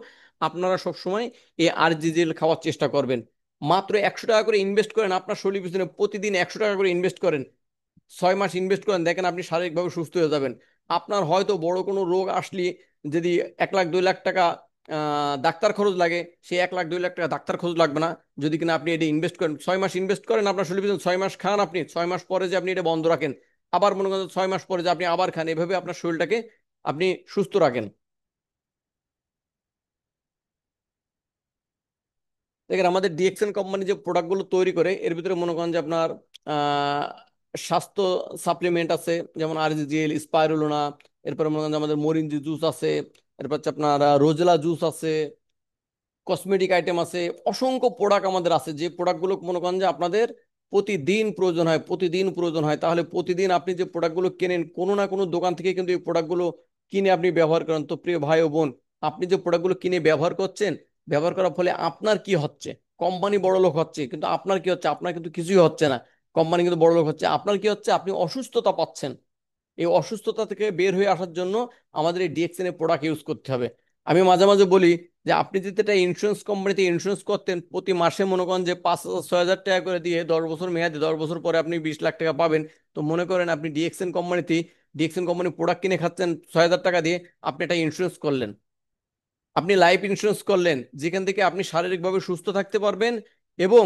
আপনারা সবসময় এই আরজিজিএল খাওয়ার চেষ্টা করবেন। মাত্র 100 টাকা করে ইনভেস্ট করেন আপনার শরীর পিছনে, প্রতিদিন 100 টাকা করে ইনভেস্ট করেন, 6 মাস ইনভেস্ট করেন, দেখেন আপনি শারীরিকভাবে সুস্থ হয়ে যাবেন। আপনার হয়তো বড় কোনো রোগ আসলে যদি 1 লাখ 2 লাখ টাকা ডাক্তার খরচ লাগে, সেই 1 লাখ 2 লাখ টাকা ডাক্তার খরচ লাগবে না যদি কিনা আপনি এটা ইনভেস্ট করেন। 6 মাস ইনভেস্ট করেন আপনার শরীর পিছনে, 6 মাস খান, আপনি 6 মাস পরে যে আপনি এটা বন্ধ রাখেন, আবার মনে করেন 6 মাস পরে যে আপনি আবার খান, এভাবে আপনার শরীরটাকে আপনি সুস্থ রাখেন। দেখেন আমাদের ডিএক্সএন কোম্পানি যে প্রোডাক্টগুলো তৈরি করে এর ভিতরে মনে করেন যে আপনার আহ, স্বাস্থ্য সাপ্লিমেন্ট আছে, যেমন আরজিজিএল, স্পাইরুলোনা, এরপরে মনে করেন যে আমাদের মরিঞ্জি জুস আছে, এরপর হচ্ছে আপনার রোজেলা জুস আছে, কসমেটিক আইটেম আছে, অসংখ্য প্রোডাক্ট আমাদের আছে, যে প্রোডাক্টগুলো মনে করেন যে আপনাদের প্রতিদিন প্রয়োজন হয়, প্রতিদিন প্রয়োজন হয়। তাহলে প্রতিদিন আপনি যে প্রোডাক্টগুলো কেনেন কোনো না কোনো দোকান থেকে কিন্তু এই প্রোডাক্টগুলো কিনে আপনি ব্যবহার করেন। তো প্রিয় ভাই ও বোন, আপনি যে প্রোডাক্টগুলো কিনে ব্যবহার করছেন, ব্যবহার করার ফলে আপনার কি হচ্ছে? কোম্পানি বড় লোক হচ্ছে, কিন্তু আপনার কি হচ্ছে? আপনার কিন্তু কিছুই হচ্ছে না। কোম্পানি কিন্তু বড় লোক হচ্ছে, আপনার কি হচ্ছে? আপনি অসুস্থতা পাচ্ছেন। এই অসুস্থতা থেকে বের হয়ে আসার জন্য আমাদের এই ডিএক্সএন এর প্রোডাক্ট ইউজ করতে হবে। আমি মাঝে মাঝে বলি যে আপনি যদি একটা ইন্স্যুরেন্স কোম্পানিতে ইন্স্যুরেন্স করতেন, প্রতি মাসে মনে করেন যে 5,000 6,000 টাকা করে দিয়ে 10 বছর মেয়াদে, 10 বছর পরে আপনি 20 লাখ টাকা পাবেন। তো মনে করেন আপনি ডিএক্সএন কোম্পানিতে, ডিএক্সএন কোম্পানি প্রোডাক্ট কিনে খাচ্ছেন 6,000 টাকা দিয়ে, আপনি একটা ইন্স্যুরেন্স করলেন, আপনি লাইফ ইন্স্যুরেন্স করলেন, যেখান থেকে আপনি শারীরিকভাবে সুস্থ থাকতে পারবেন এবং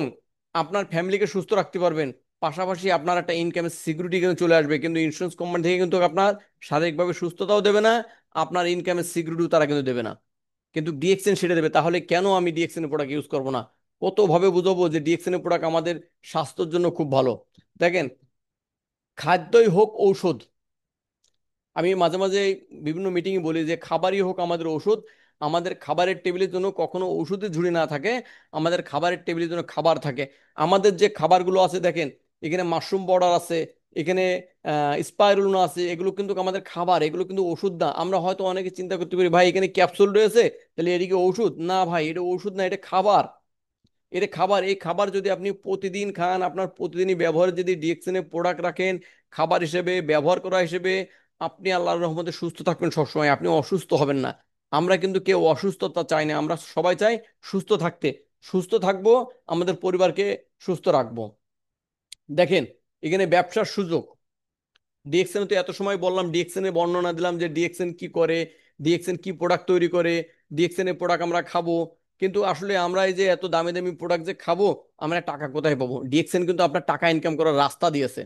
আপনার ফ্যামিলিকে সুস্থ রাখতে পারবেন। পাশাপাশি আপনার একটা ইনকামের সিকিউরিটি কিন্তু চলে আসবে। কিন্তু ইন্স্যুরেন্স কোম্পানি থেকে কিন্তু আপনার শারীরিকভাবে সুস্থতাও দেবে না, আপনার ইনকামের সিকিউরিটিও তারা কিন্তু দেবে না, কিন্তু ডিএক্সএন সেটা দেবে। তাহলে কেন আমি ডিএক্সএন প্রোডাক্ট ইউজ করবো না? কতভাবে বুঝাবো যে ডিএক্সএন প্রোডাক্ট আমাদের স্বাস্থ্যের জন্য খুব ভালো। দেখেন, খাদ্যই হোক ঔষধ। আমি মাঝে মাঝে বিভিন্ন মিটিংয়ে বলি যে খাবারই হোক আমাদের ওষুধ। আমাদের খাবারের টেবিলের জন্য কখনো ওষুধের ঝুড়ি না থাকে, আমাদের খাবারের টেবিলের জন্য খাবার থাকে। আমাদের যে খাবারগুলো আছে দেখেন, এখানে মাশরুম পাউডার আছে, এখানে স্পাইরুলনা আছে, এগুলো কিন্তু আমাদের খাবার, এগুলো কিন্তু ওষুধ না। আমরা হয়তো অনেকে চিন্তা করতে পারি ভাই এখানে ক্যাপসুল রয়েছে, তাহলে এদিকে ওষুধ না। ভাই এটা ওষুধ না, এটা খাবার। এটা খাবার। এই খাবার যদি আপনি প্রতিদিন খান, আপনার প্রতিদিনই ব্যবহারে যদি ডিএক্সএন এর প্রোডাক্ট রাখেন খাবার হিসেবে, ব্যবহার করা হিসেবে, আপনি আল্লাহর রহমতে সুস্থ থাকবেন সবসময়, আপনি অসুস্থ হবেন না। আমরা কিন্তু কেউ অসুস্থতা চাই না, আমরা সবাই চাই সুস্থ থাকতে। সুস্থ থাকবো, আমাদের পরিবারকে সুস্থ রাখবো। দেখেন, এখানে ব্যবসার সুযোগ। ডিএক্সএন তো এত সময় বললাম, ডিএক্সএন এর বর্ণনা দিলাম যে ডিএক্সএন কি করে, ডিএক্সএন কি প্রোডাক্ট তৈরি করে, ডিএক্সএন এর প্রোডাক্ট আমরা খাবো। কিন্তু আসলে আমরা এই যে এত দামি দামি প্রোডাক্ট যে খাবো, আমরা টাকা কোথায় পাবো? ডিএক্সএন কিন্তু আপনার টাকা ইনকাম করার রাস্তা দিয়েছে।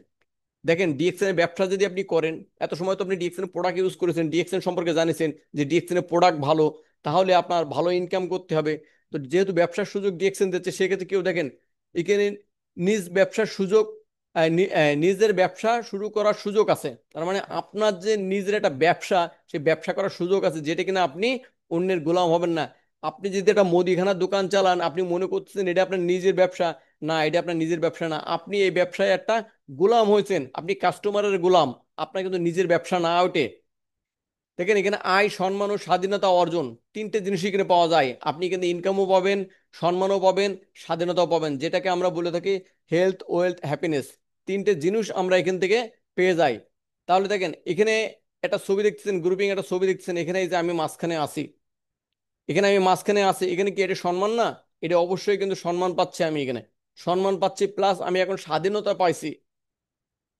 দেখেন, ডিএক্সএন এর ব্যবসা যদি আপনি করেন, এত সময় তো আপনি ডিএক্সএন এর প্রোডাক্ট ইউজ করেছেন, ডিএক্সএন সম্পর্কে জানিয়েছেন যে ডিএক্সএন এর প্রোডাক্ট ভালো, তাহলে আপনার ভালো ইনকাম করতে হবে। তো যেহেতু ব্যবসার সুযোগ ডিএক্সএন দিচ্ছে, সেক্ষেত্রে কেউ দেখেন এখানে নিজ ব্যবসার সুযোগ, নিজের ব্যবসা শুরু করার সুযোগ আছে। তার মানে আপনার যে নিজের একটা ব্যবসা, সেই ব্যবসা করার সুযোগ আছে, যেটা কিনা আপনি অন্যের গোলাম হবেন না। আপনি যদি একটা মুদিখানার দোকান চালান, আপনি মনে করতেছেন এটা আপনার নিজের ব্যবসা, না, এটা আপনার নিজের ব্যবসা না। আপনি এই ব্যবসায় একটা গোলাম হয়েছেন, আপনি কাস্টমারের গোলাম, আপনার কিন্তু নিজের ব্যবসা না ওঠে। দেখেন, এখানে আয়, সম্মান ও স্বাধীনতা অর্জন, তিনটে জিনিসই এখানে পাওয়া যায়। আপনি কিন্তু ইনকামও পাবেন, সম্মানও পাবেন, স্বাধীনতাও পাবেন, যেটাকে আমরা বলে থাকি হেলথ, ওয়েলথ, হ্যাপিনেস। তিনটে জিনিস আমরা এখান থেকে পেয়ে যাই। তাহলে দেখেন, এখানে একটা ছবি দেখতেছেন, গ্রুপিং একটা ছবি দেখতেছেন, এখানে এই যে আমি মাঝখানে আসি, এখানে আমি মাঝখানে আছি, এখানে কি এটা সম্মান না? এটা অবশ্যই কিন্তু সম্মান পাচ্ছি আমি এখানে, সম্মান পাচ্ছি, প্লাস আমি এখন স্বাধীনতা পাইছি।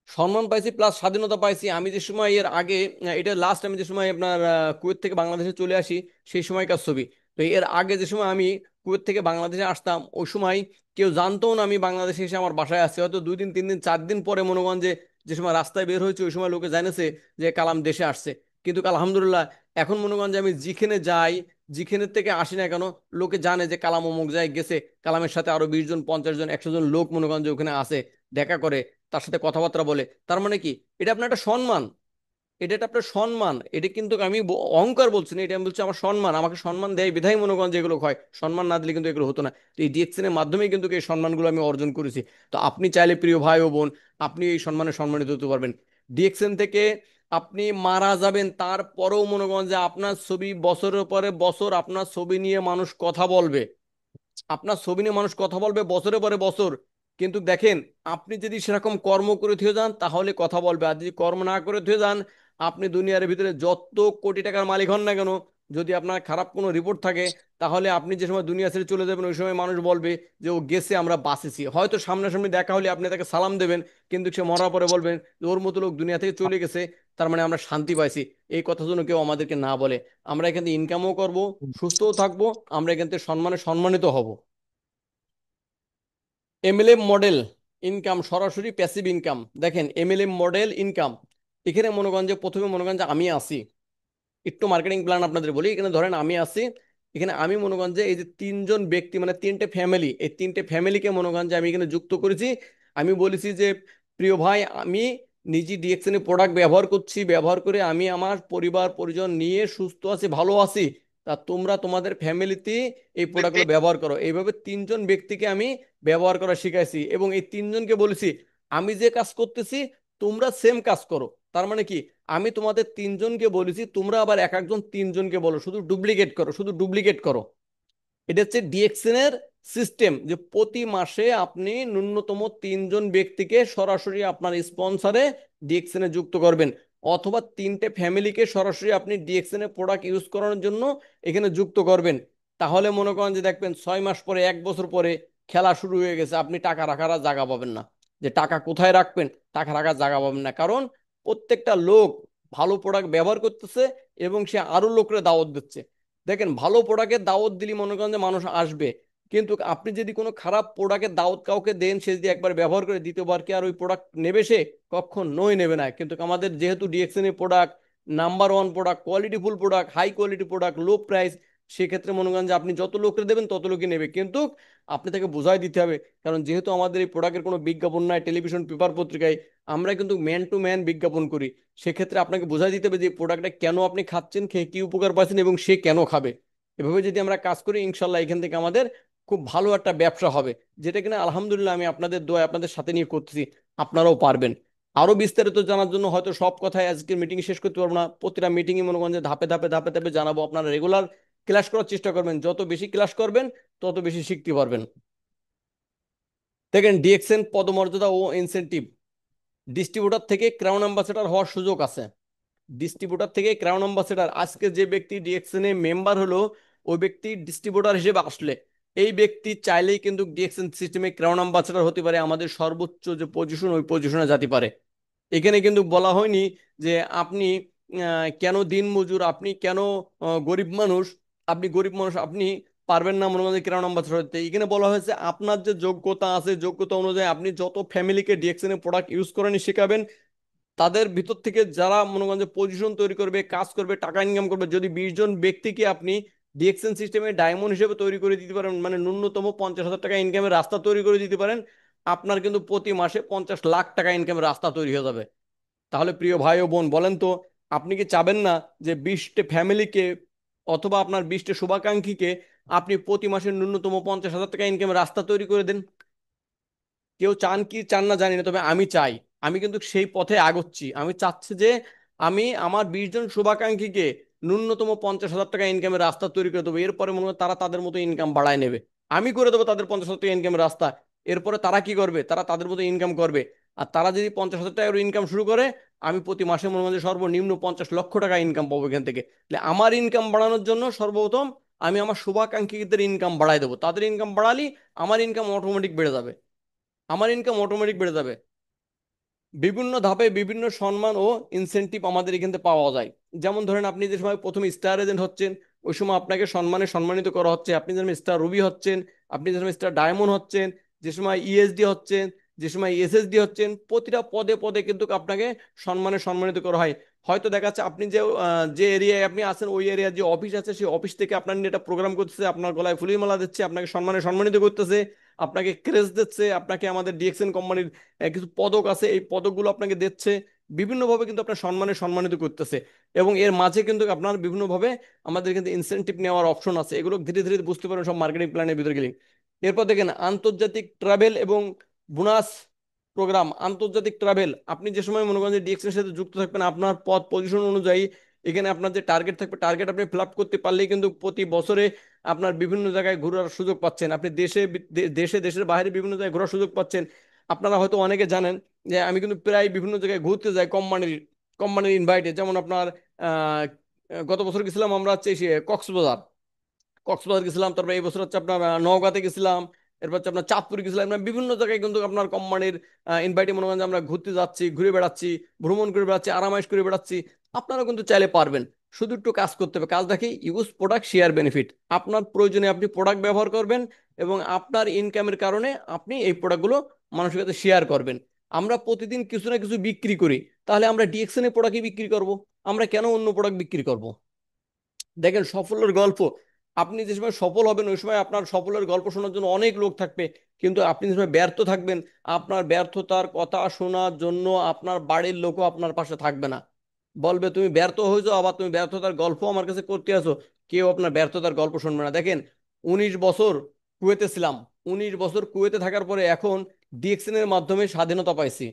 সম্মান পাইছি প্লাস স্বাধীনতা পাইছি। আমি যে সময় এর আগে, এটা লাস্ট আমি যে সময় আপনার কুয়েত থেকে বাংলাদেশে চলে আসি, সেই সময়কার ছবি। তো এর আগে যে সময় আমি কুয়েত থেকে বাংলাদেশে আসতাম, ওই সময় কেউ জানতো না আমি বাংলাদেশে এসে আমার বাসায় আসছি। হয়তো 2 দিন 3 দিন 4 দিন পরে মনে করেন যে যে সময় রাস্তায় বের হয়েছে, ওই সময় লোকে জানেছে যে কালাম দেশে আসছে। কিন্তু আলহামদুলিল্লাহ, এখন মনে করেন যে আমি যেখানে যাই, যেখানের থেকে আসি না কেন, লোকে জানে যে কালাম অমুক জায়গায় গেছে, কালামের সাথে আরো 20 জন 50 জন 100 জন লোক মনে করেন যে ওখানে আসে, দেখা করে, তার সাথে কথাবার্তা বলে। তার মানে কি? এটা আপনার একটা সম্মান, এটা একটা আপনার সম্মান। এটা কিন্তু আমি অহংকার বলছি না, এটা আমি বলছি আমার সম্মান। আমাকে সম্মান দেয় বিধায় মনে করেন যে এগুলো হয়, সম্মান না দিলে কিন্তু এগুলো হতো না। তো এই ডিএক্সএন এর মাধ্যমেই কিন্তু এই সম্মানগুলো আমি অর্জন করেছি। তো আপনি চাইলে প্রিয় ভাই ও বোন, আপনি এই সম্মানে সম্মানিত হতে পারবেন। ডিএক্সএন থেকে আপনি মারা যাবেন, তারপরেও মনে করেন যে আপনার ছবি বছরের পরে বছর, আপনার ছবি নিয়ে মানুষ কথা বলবে, আপনার ছবি নিয়ে মানুষ কথা বলবে বছরের পরে বছর। কিন্তু দেখেন, আপনি যদি সেরকম কর্ম করে থুয়ে যান তাহলে কথা বলবে, আর যদি কর্ম না করে থুয়ে যান, আপনি দুনিয়ার ভিতরে যত কোটি টাকার মালিক হন না কেন, যদি আপনার খারাপ কোনো রিপোর্ট থাকে, তাহলে আপনি যে সময় দুনিয়া ছেড়ে চলে যাবেন ওই সময় মানুষ বলবে যে ও গেছে, আমরা বাঁচেছি। হয়তো সামনাসামনি দেখা হলে আপনি তাকে সালাম দেবেন, কিন্তু সে মরার পরে বলবেন যে ওর মতো লোক দুনিয়া থেকে চলে গেছে, তার মানে আমরা শান্তি পাইছি। এই কথা যেন কেউ আমাদেরকে না বলে। আমরা এখান থেকে ইনকামও করব, সুস্থও থাকবো, আমরা এখান থেকে সম্মানিত হব। এমএলএম মডেল ইনকাম, সরাসরি প্যাসিভ ইনকাম। দেখেন এমএলএম মডেল ইনকাম, এখানে মনে করেন যে প্রথমে মনে করেন যে আমি আসি, একটু মার্কেটিং প্ল্যান আপনাদের বলি। এখানে ধরেন আমি আছি, এখানে আমি মনে করেন যে এই যে তিনজন ব্যক্তি মানে তিনটে ফ্যামিলি, এই তিনটে ফ্যামিলিকে মনে করেন যে আমি এখানে যুক্ত করেছি। আমি বলেছি যে প্রিয় ভাই, আমি নিজে ডিএক্সএন প্রোডাক্ট ব্যবহার করছি, ব্যবহার করে আমি আমার পরিবার পরিজন নিয়ে সুস্থ আছি, ভালো আছি। তা তোমরা তোমাদের ফ্যামিলিতে এই প্রোডাক্টগুলো ব্যবহার করো। এইভাবে তিনজন ব্যক্তিকে আমি ব্যবহার করা শিখাইছি, এবং এই তিনজনকে বলেছি আমি যে কাজ করতেছি তোমরা সেম কাজ করো। তার মানে কি, আমি তোমাদের তিনজনকে বলেছি, তোমরা আবার এক একজন তিনজনকে বলো, শুধু ডুপ্লিকেট করো, শুধু ডুপ্লিকেট করো। এটা হচ্ছে ডিএক্সএন এর সিস্টেম, যে প্রতি মাসে আপনি ন্যূনতম তিনজন ব্যক্তিকে সরাসরি আপনার স্পন্সরে ডিএক্সএন এ যুক্ত করবেন, অথবা তিনটে ফ্যামিলিকে সরাসরি আপনি ডিএক্সএন এর প্রোডাক্ট ইউজ করানোর জন্য এখানে যুক্ত করবেন। তাহলে মনে করেন যে দেখবেন 6 মাস পরে, 1 বছর পরে খেলা শুরু হয়ে গেছে, আপনি টাকা রাখার আর জায়গা পাবেন না। যে টাকা কোথায় রাখবেন, টাকা রাখার জায়গা পাবেন না, কারণ প্রত্যেকটা লোক ভালো প্রোডাক্ট ব্যবহার করতেছে এবং সে আরো লোকের দাওয়াত দিচ্ছে। দেখেন, ভালো প্রোডাক্টের দাওয়াত দিলে মনে করেন যে মানুষ আসবে, কিন্তু আপনি যদি কোনো খারাপ প্রোডাক্টের দাওয়াত কাউকে দেন, সে যদি একবার ব্যবহার করে দ্বিতীয়বার কি আর ওই প্রোডাক্ট নেবে? সে কখনোই নেবে না। কিন্তু আমাদের যেহেতু ডিএক্সএন এর product number one product, qualityful product, high quality product, low price, সেক্ষেত্রে মনে করেন যে আপনি যত লোককে দেবেন তত লোকই নেবে। কিন্তু আপনি তাকে বোঝাই দিতে হবে, কারণ যেহেতু আমাদের এই প্রোডাক্টের কোনো বিজ্ঞাপন নাই টেলিভিশন পেপার পত্রিকায়, আমরা কিন্তু ম্যান টু ম্যান বিজ্ঞাপন করি। সেক্ষেত্রে আপনাকে বোঝাই দিতে হবে যে প্রোডাক্টটা কেন আপনি খাচ্ছেন, খেয়ে কি উপকার পাচ্ছেন, এবং সে কেন খাবে। এভাবে যদি আমরা কাজ করি, ইনশাল্লাহ এখান থেকে আমাদের খুব ভালো একটা ব্যবসা হবে, যেটা কিনা আলহামদুলিল্লাহ আমি আপনাদের দোয়া আপনাদের সাথে নিয়ে করতেছি। আপনারাও পারবেন। আরো বিস্তারিত জানার জন্য হয়তো সব কথাই আজকের মিটিং শেষ করতে পারবো না, প্রতিটা মিটিংয়ে মনে করেন যে ধাপে ধাপে ধাপে ধাপে জানাবো। আপনারা রেগুলার ক্লাস করার চেষ্টা করবেন, যত বেশি ক্লাস করবেন তত বেশি শিখতে পারবেন। দেখেন, ডিএক্সএন পদমর্যাদা ও ইনসেনটিভ, ডিস্ট্রিবিউটার থেকে ক্রাউন অ্যাম্বাসেডর হওয়ার সুযোগ আছে। ডিস্ট্রিবিউটার থেকে ক্রাউন অ্যাম্বাসেডর, আজকে যে ব্যক্তি ডিএক্সএন এ মেম্বার হলো, ওই ব্যক্তি ডিস্ট্রিবিউটার হিসেবে আসলে এই ব্যক্তি চাইলেই কিন্তু ডিএক্সএন সিস্টেমে ক্রাউন অ্যাম্বাসেডর হতে পারে, আমাদের সর্বোচ্চ যে পজিশন ওই পজিশনে যেতে পারে। এখানে কিন্তু বলা হয়নি যে আপনি কেন দিনমজুর, আপনি কেন গরিব মানুষ, আপনি পারবেন না মনে করেন ক্রাউন অ্যাম্বাসেডর হতে। এখানে বলা হয়েছে আপনার যে যোগ্যতা আছে, যোগ্যতা অনুযায়ী আপনি যত ফ্যামিলিকে ডিএক্সএন এর প্রোডাক্ট ইউজ করেনি শেখাবেন, তাদের ভিতর থেকে যারা মনে করেন যে পজিশন তৈরি করবে, কাজ করবে, টাকা ইনকাম করবে, যদি 20 জন ব্যক্তিকে আপনি ডিএক্সএন সিস্টেমে ডায়মন্ড হিসেবে তৈরি করে দিতে পারেন, মানে ন্যূনতম 50,000 টাকা ইনকামের রাস্তা তৈরি করে দিতে পারেন, আপনার কিন্তু প্রতি মাসে 50 লাখ টাকা ইনকামের রাস্তা তৈরি হয়ে যাবে। তাহলে প্রিয় ভাই ও বোন, বলেন তো, আপনি কি চাবেন না যে 20টে ফ্যামিলিকে অথবা আপনার 20টে শুভাকাঙ্ক্ষীকে আপনি প্রতি মাসে ন্যূনতম 50,000 টাকা ইনকামের রাস্তা তৈরি করে দেন? কেউ চান কি চান না জানি না, তবে আমি চাই। আমি কিন্তু সেই পথে আগাচ্ছি। আমি চাচ্ছি যে আমি আমার 20 জন শুভাকাঙ্ক্ষীকে ন্যূনতম 50,000 টাকা ইনকামের রাস্তা তৈরি করে দেবো। এরপরে মনে হয় তারা তাদের মতো ইনকাম বাড়ায় নেবে। আমি করে দেবো তাদের 50,000 টাকা ইনকামের রাস্তা। এরপরে তারা কি করবে? তারা তাদের মতো ইনকাম করবে। আর তারা যদি 50,000 টাকা ইনকাম শুরু করে, আমি প্রতি মাসে মনে হয় যে সর্বনিম্ন 50 লক্ষ টাকা ইনকাম পাবো এখান থেকে। তাহলে আমার ইনকাম বাড়ানোর জন্য সর্বপ্রথম আমি আমার শুভাকাঙ্ক্ষীদের ইনকাম বাড়াই দেবো। তাদের ইনকাম বাড়ালি আমার ইনকাম অটোমেটিক বেড়ে যাবে, আমার ইনকাম অটোমেটিক বেড়ে যাবে। বিভিন্ন ধাপে বিভিন্ন সম্মান ও ইনসেনটিভ আমাদের এখান থেকে পাওয়া যায়। যেমন ধরেন, আপনি যে সময় প্রথম স্টার এজেন্ট হচ্ছেন, ওই সময় আপনাকে সম্মানিত করা হচ্ছে। আপনি যেমন স্টার রুবি হচ্ছেন, আপনি যেমন স্টার ডায়মন্ড হচ্ছেন, যে সময় ইএসডি হচ্ছেন, যে সময় এসএসডি হচ্ছেন, প্রতিটা পদে পদে কিন্তু আপনাকে সম্মানিত করা হয়। হয়তো দেখা যাচ্ছে আপনি যে এরিয়ায় আপনি আছেন, ওই এরিয়ার যে অফিস আছে, সেই অফিস থেকে আপনার নিয়ে একটা প্রোগ্রাম করতেছে, আপনার গলায় ফুলের মালা দিচ্ছে, আপনাকে সম্মানিত করতেছে, আপনাকে ক্রেজ দিচ্ছে, আপনাকে আমাদের ডিএক্সএন কোম্পানির কিছু পদক আছে, এই পদকগুলো আপনাকে দিচ্ছে। বিভিন্নভাবে কিন্তু আপনার সম্মানিত করতেছে। এবং এর মাঝে কিন্তু আপনার বিভিন্নভাবে আমাদের কিন্তু ইনসেনটিভ নেওয়ার অপশন আছে। এগুলো ধীরে ধীরে বুঝতে পারেন সব মার্কেটিং প্ল্যানের ভিতরে গেলে। এরপর দেখেন আন্তর্জাতিক ট্রাভেল এবং বোনাস প্রোগ্রাম। আন্তর্জাতিক ট্রাভেল, আপনি যে সময় মনে করেন যে ডিএক্সের সাথে যুক্ত থাকবেন, আপনার পদ পজিশন অনুযায়ী এখানে আপনার যে টার্গেট থাকবে, টার্গেট আপনি ফিল আপ করতে পারলেই কিন্তু প্রতি বছরে আপনার বিভিন্ন জায়গায় ঘোরার সুযোগ পাচ্ছেন, আপনি দেশে দেশের বাইরে বিভিন্ন জায়গায় ঘোরার সুযোগ পাচ্ছেন। আপনারা হয়তো অনেকে জানেন যে আমি কিন্তু প্রায় বিভিন্ন জায়গায় ঘুরতে যাই কোম্পানির ইনভাইটে। যেমন আপনার আহ, গত বছর গেছিলাম আমরা হচ্ছে কক্সবাজার। কক্সবাজার গেছিলাম, তারপর এই বছর হচ্ছে আপনার নওগাঁতে গেছিলাম, এরপর হচ্ছে আপনার চাঁদপুর গেছিলাম। মানে বিভিন্ন জায়গায় কিন্তু আপনার কোম্পানির ইনভাইটে মনে করেন যে আমরা ঘুরতে যাচ্ছি, ঘুরে বেড়াচ্ছি, ভ্রমণ করে বেড়াচ্ছি, আরামাইশ করে বেড়াচ্ছি। আপনারা কিন্তু চাইলে পারবেন, শুধু একটু কাজ করতে হবে। কাজ দেখি ইউজ প্রোডাক্ট শেয়ার বেনিফিট, আপনার প্রয়োজনে আপনি প্রোডাক্ট ব্যবহার করবেন এবং আপনার ইনকামের কারণে আপনি এই প্রোডাক্টগুলো মানুষের কাছে শেয়ার করবেন। আমরা প্রতিদিন কিছু না কিছু বিক্রি করি, তাহলে আমরা ডিএক্সএন এর প্রোডাক্টই বিক্রি করব, আমরা কেন অন্য প্রোডাক্ট বিক্রি করব? দেখেন সফলের গল্প, আপনি যে সময় সফল হবেন ওই সময় আপনার সফলের গল্প শোনার জন্য অনেক লোক থাকবে, কিন্তু আপনি যে সময় ব্যর্থ থাকবেন আপনার ব্যর্থতার কথা শোনার জন্য আপনার বাড়ির লোকও আপনার পাশে থাকবে না। বলবে তুমি ব্যর্থ হয়েছো, আবার তুমি ব্যর্থতার গল্প আমার কাছে করতে আসো। কেউ আপনার ব্যর্থতার গল্প শুনবে না। দেখেন 19 বছর কুয়েতে ছিলাম, 19 বছর কুয়েতে থাকার পরে এখন ডিএক্সএন এর মাধ্যমে স্বাধীনতা পাইছি।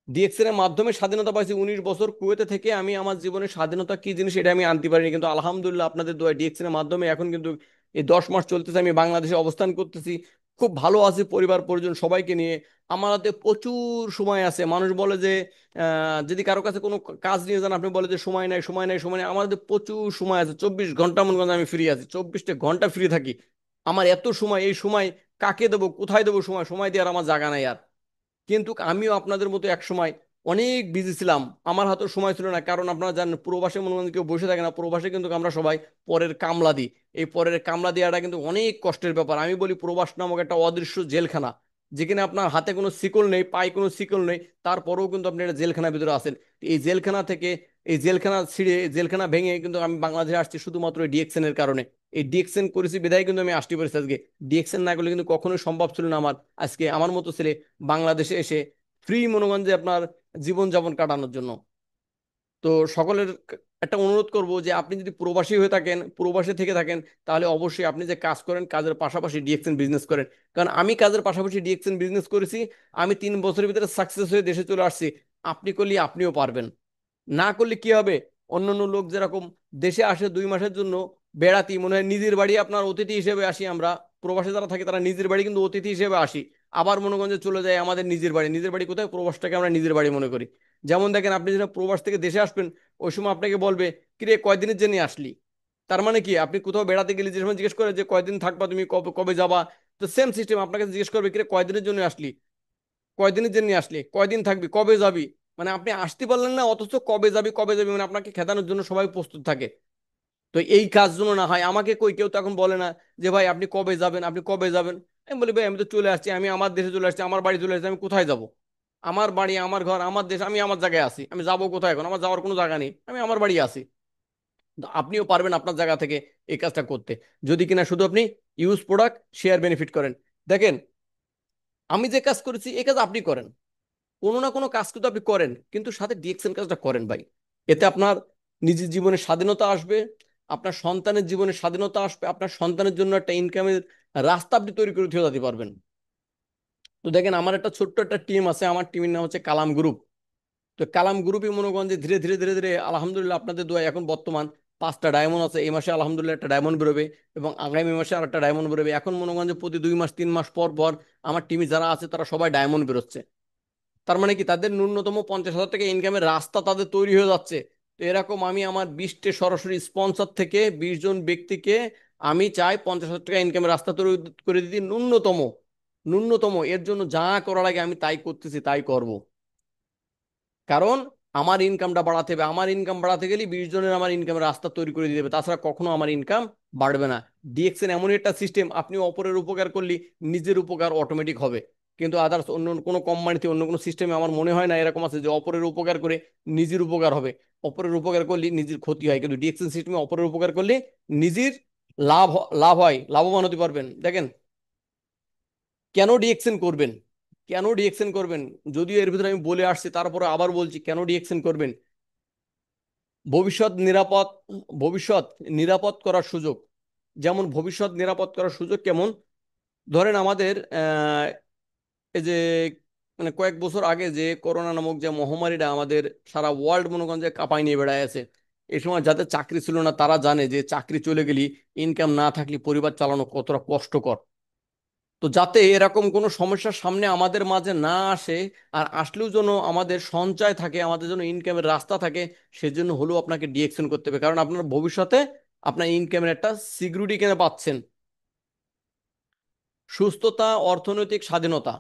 ডিএক্সএন এর মাধ্যমে স্বাধীনতা পাইছি। 19 বছর কুয়েতে থেকে আমি আমার জীবনে স্বাধীনতা কি জিনিস এটা আমি আনতে পারিনি, কিন্তু আলহামদুলিল্লাহ আপনাদের দোয়া ডিএক্সএন এর মাধ্যমে এখন কিন্তু এই 10 মাস চলতেছে আমি বাংলাদেশে অবস্থান করতেছি। খুব ভালো আছি পরিবার পরিজন সবাইকে নিয়ে। আমার হাতে প্রচুর সময় আছে। মানুষ বলে যে যদি কারো কাছে কোনো কাজ নিয়ে যান আপনি বলে যে সময় নাই, সময় নাই, সময় নাই। আমার হাতে প্রচুর সময় আছে, 24 ঘন্টা মনে করেন আমি ফ্রি আছি, 24টা ঘন্টা ফ্রি থাকি। আমার এত সময়, এই সময় কাকে দেবো, কোথায় দেবো? সময় সময় দেওয়ার আমার জায়গা নাই আর। কিন্তু আমিও আপনাদের মতো এক সময় অনেক বিজি ছিলাম, আমার হাতে সময় ছিল না। কারণ আপনারা জানেন প্রবাসে মনে করেন কেউ বসে থাকে না, প্রবাসে কিন্তু আমরা সবাই পরের কামলা দিই। এই পরের কামলা দেওয়াটা কিন্তু অনেক কষ্টের ব্যাপার। আমি বলি প্রবাস নামক একটা অদৃশ্য জেলখানা, যেখানে আপনার হাতে কোনো শিকল নেই, পায়ে কোনো শিকল নেই, তারপরেও কিন্তু আপনি একটা জেলখানার ভিতরে আছেন। এই জেলখানা থেকে, এই জেলখানা ছিঁড়ে, জেলখানা ভেঙে কিন্তু আমি বাংলাদেশে আসছি শুধুমাত্র ডিএক্সএন এর কারণে। এই ডিএক্সএন করেছি বিধায় কিন্তু আমি আসতে পারছি আজকে। ডিএক্সএন না করলে কিন্তু কখনোই সম্ভব ছিল না আমার আজকে আমার মতো ছেলে বাংলাদেশে এসে ফ্রি মনোগঞ্জে আপনার জীবনযাপন কাটানোর জন্য। তো সকলের একটা অনুরোধ করব যে আপনি যদি প্রবাসী হয়ে থাকেন, প্রবাসী থেকে থাকেন, তাহলে অবশ্যই আপনি যে কাজ করেন কাজের পাশাপাশি ডিএক্সএন বিজনেস করেন। কারণ আমি কাজের পাশাপাশি ডিএক্সএন বিজনেস করেছি, আমি 3 বছরের ভিতরে সাকসেস হয়ে দেশে চলে আসছি। আপনি করলে আপনিও পারবেন। না করলে কি হবে? অন্যান্য লোক যেরকম দেশে আসে 2 মাসের জন্য বেড়াতি, মনে হয় নিজের বাড়ি আপনার অতিথি হিসেবে আসি আমরা। প্রবাসে যারা থাকে তারা নিজের বাড়ি কিন্তু অতিথি হিসেবে আসি, আবার মনোগঞ্জে চলে যায় আমাদের নিজের বাড়ি। নিজের বাড়ি কোথায়? প্রবাসটাকে আমরা নিজের বাড়ি মনে করি। যেমন দেখেন আপনি যখন প্রবাস থেকে দেশে আসবেন ওই সময় আপনাকে বলবে কিরে কয়দিনের জন্য আসলি। তার মানে কি, আপনি কোথাও বেড়াতে গেলে যে সময় জিজ্ঞেস করে যে কয়দিন থাকবা তুমি, কবে কবে যাবা, তো সেম সিস্টেম আপনাকে জিজ্ঞেস করবে কিরে কয়দিনের জন্য আসলি, কয়দিনের জন্য আসলি, কয়দিন থাকবি, কবে যাবি। মানে আপনি আসতে পারলেন না অথচ কবে যাবি কবে যাবি, মানে আপনাকে খেদানোর জন্য সবাই প্রস্তুত থাকে। তো এই কাজ যেন না হয়, আমাকে কই কেউ তো এখন বলে না যে ভাই আপনি কবে যাবেন, আপনি কবে যাবেন। আমি বলি ভাই আমি তো চলে আসছি, আমি আমার দেশে চলে আসছি, আমার বাড়ি চলে আসছি, আমি কোথায় যাব? আমার বাড়ি, আমার ঘর, আমার দেশ, আমি আমার জায়গায় আছি, আমি যাবো কোথায়? এখন আমার যাওয়ার কোনো জায়গা নেই, আমি আমার বাড়ি আছি। তো আপনিও পারবেন আপনার জায়গা থেকে এই কাজটা করতে, যদি কিনা শুধু আপনি ইউজ প্রোডাক্ট শেয়ার বেনিফিট করেন। দেখেন আমি যে কাজ করেছি এই কাজ আপনি করেন, কোনো না কোনো কাজ কিন্তু আপনি করেন, কিন্তু সাথে ডিএক্সএন কাজটা করেন ভাই। এতে আপনার নিজের জীবনে স্বাধীনতা আসবে, আপনার সন্তানের জীবনে স্বাধীনতা আসবে, আপনার সন্তানের জন্য একটা ইনকামের রাস্তা আপনি তৈরি করে দিয়ে যেতে পারবেন। তো দেখেন আমার একটা ছোট্ট একটা টিম আছে, আমার টিমের নাম হচ্ছে কালাম গ্রুপ। তো কালাম গ্রুপই মনে করেন যে ধীরে ধীরে ধীরে ধীরে আলহামদুলিল্লাহ আপনাদের দোয়া এখন বর্তমান 5টা ডায়মন্ড আছে। এই মাসে আলহামদুলিল্লাহ একটা ডায়মন্ড বেরোবে এবং আগামী মাসে আর একটা ডায়মন্ড বেরোবে। এখন মনে করেন যে প্রতি 2 মাস 3 মাস পর পর আমার টিমে যারা আছে তারা সবাই ডায়মন্ড বেরোচ্ছে। তার মানে কি তাদের ন্যূনতম 50,000 টাকা ইনকামের রাস্তা তাদের তৈরি হয়ে যাচ্ছে। তো এরকম আমি আমার 20টে সরাসরি স্পন্সর থেকে 20 জন ব্যক্তিকে আমি চাই 50,000 টাকা ইনকামের রাস্তা তৈরি করে দিতে ন্যূনতম। ন্যূনতম এর জন্য যা করার আগে আমি তাই করতেছি, তাই করব। কারণ আমার ইনকামটা বাড়াতে হবে, আমার ইনকাম বাড়াতে গেলে 20 জনের আমার ইনকামের রাস্তা তৈরি করে দিতে হবে, তাছাড়া কখনো আমার ইনকাম বাড়বে না। ডিএক্সএন এমন একটা সিস্টেম, আপনি অপরের উপকার করলে নিজের উপকার অটোমেটিক হবে। কিন্তু আদার্স অন্য কোনো কোম্পানিতে অন্য কোনো সিস্টেমে আমার মনে হয় না এরকম আছে যে অপরের উপকার করে নিজের উপকার হবে। অপরের উপকার করলে নিজের ক্ষতি হয়, কিন্তু ডিএক্সএন সিস্টেমে অপরের উপকার করলে নিজের লাভ হয়, লাভবান হতে পারবেন। দেখেন কেন ডিএক্সএন করবেন, কেন ডিএক্সএন করবেন, যদিও এর ভিতরে আমি বলে আসছি তারপরে আবার বলছি কেন ডিএক্সএন করবেন। ভবিষ্যৎ নিরাপদ, ভবিষ্যৎ নিরাপদ করার সুযোগ। যেমন ভবিষ্যৎ নিরাপদ করার সুযোগ কেমন? ধরেন আমাদের এই যে মানে কয়েক বছর আগে যে করোনা নামক যে মহামারীটা আমাদের সারা ওয়ার্ল্ড মনে করেন যে কাঁপায় নিয়ে বেড়ায় আছে। এই সময় যাদের চাকরি ছিল না তারা জানে যে চাকরি চলে গেলে, ইনকাম না থাকলে পরিবার চালানো কতটা কষ্টকর। তো যাতে এরকম কোনো সমস্যার সামনে আমাদের মাঝে না আসে, আর আসলেও যেন আমাদের সঞ্চয় থাকে, আমাদের জন্য ইনকামের রাস্তা থাকে, সেজন্য হলেও আপনাকে ডিএকশন করতে হবে, কারণ আপনার ভবিষ্যতে আপনার ইনকামের একটা সিকিউরিটি কেন পাচ্ছেন। সুস্থতা, অর্থনৈতিক স্বাধীনতা।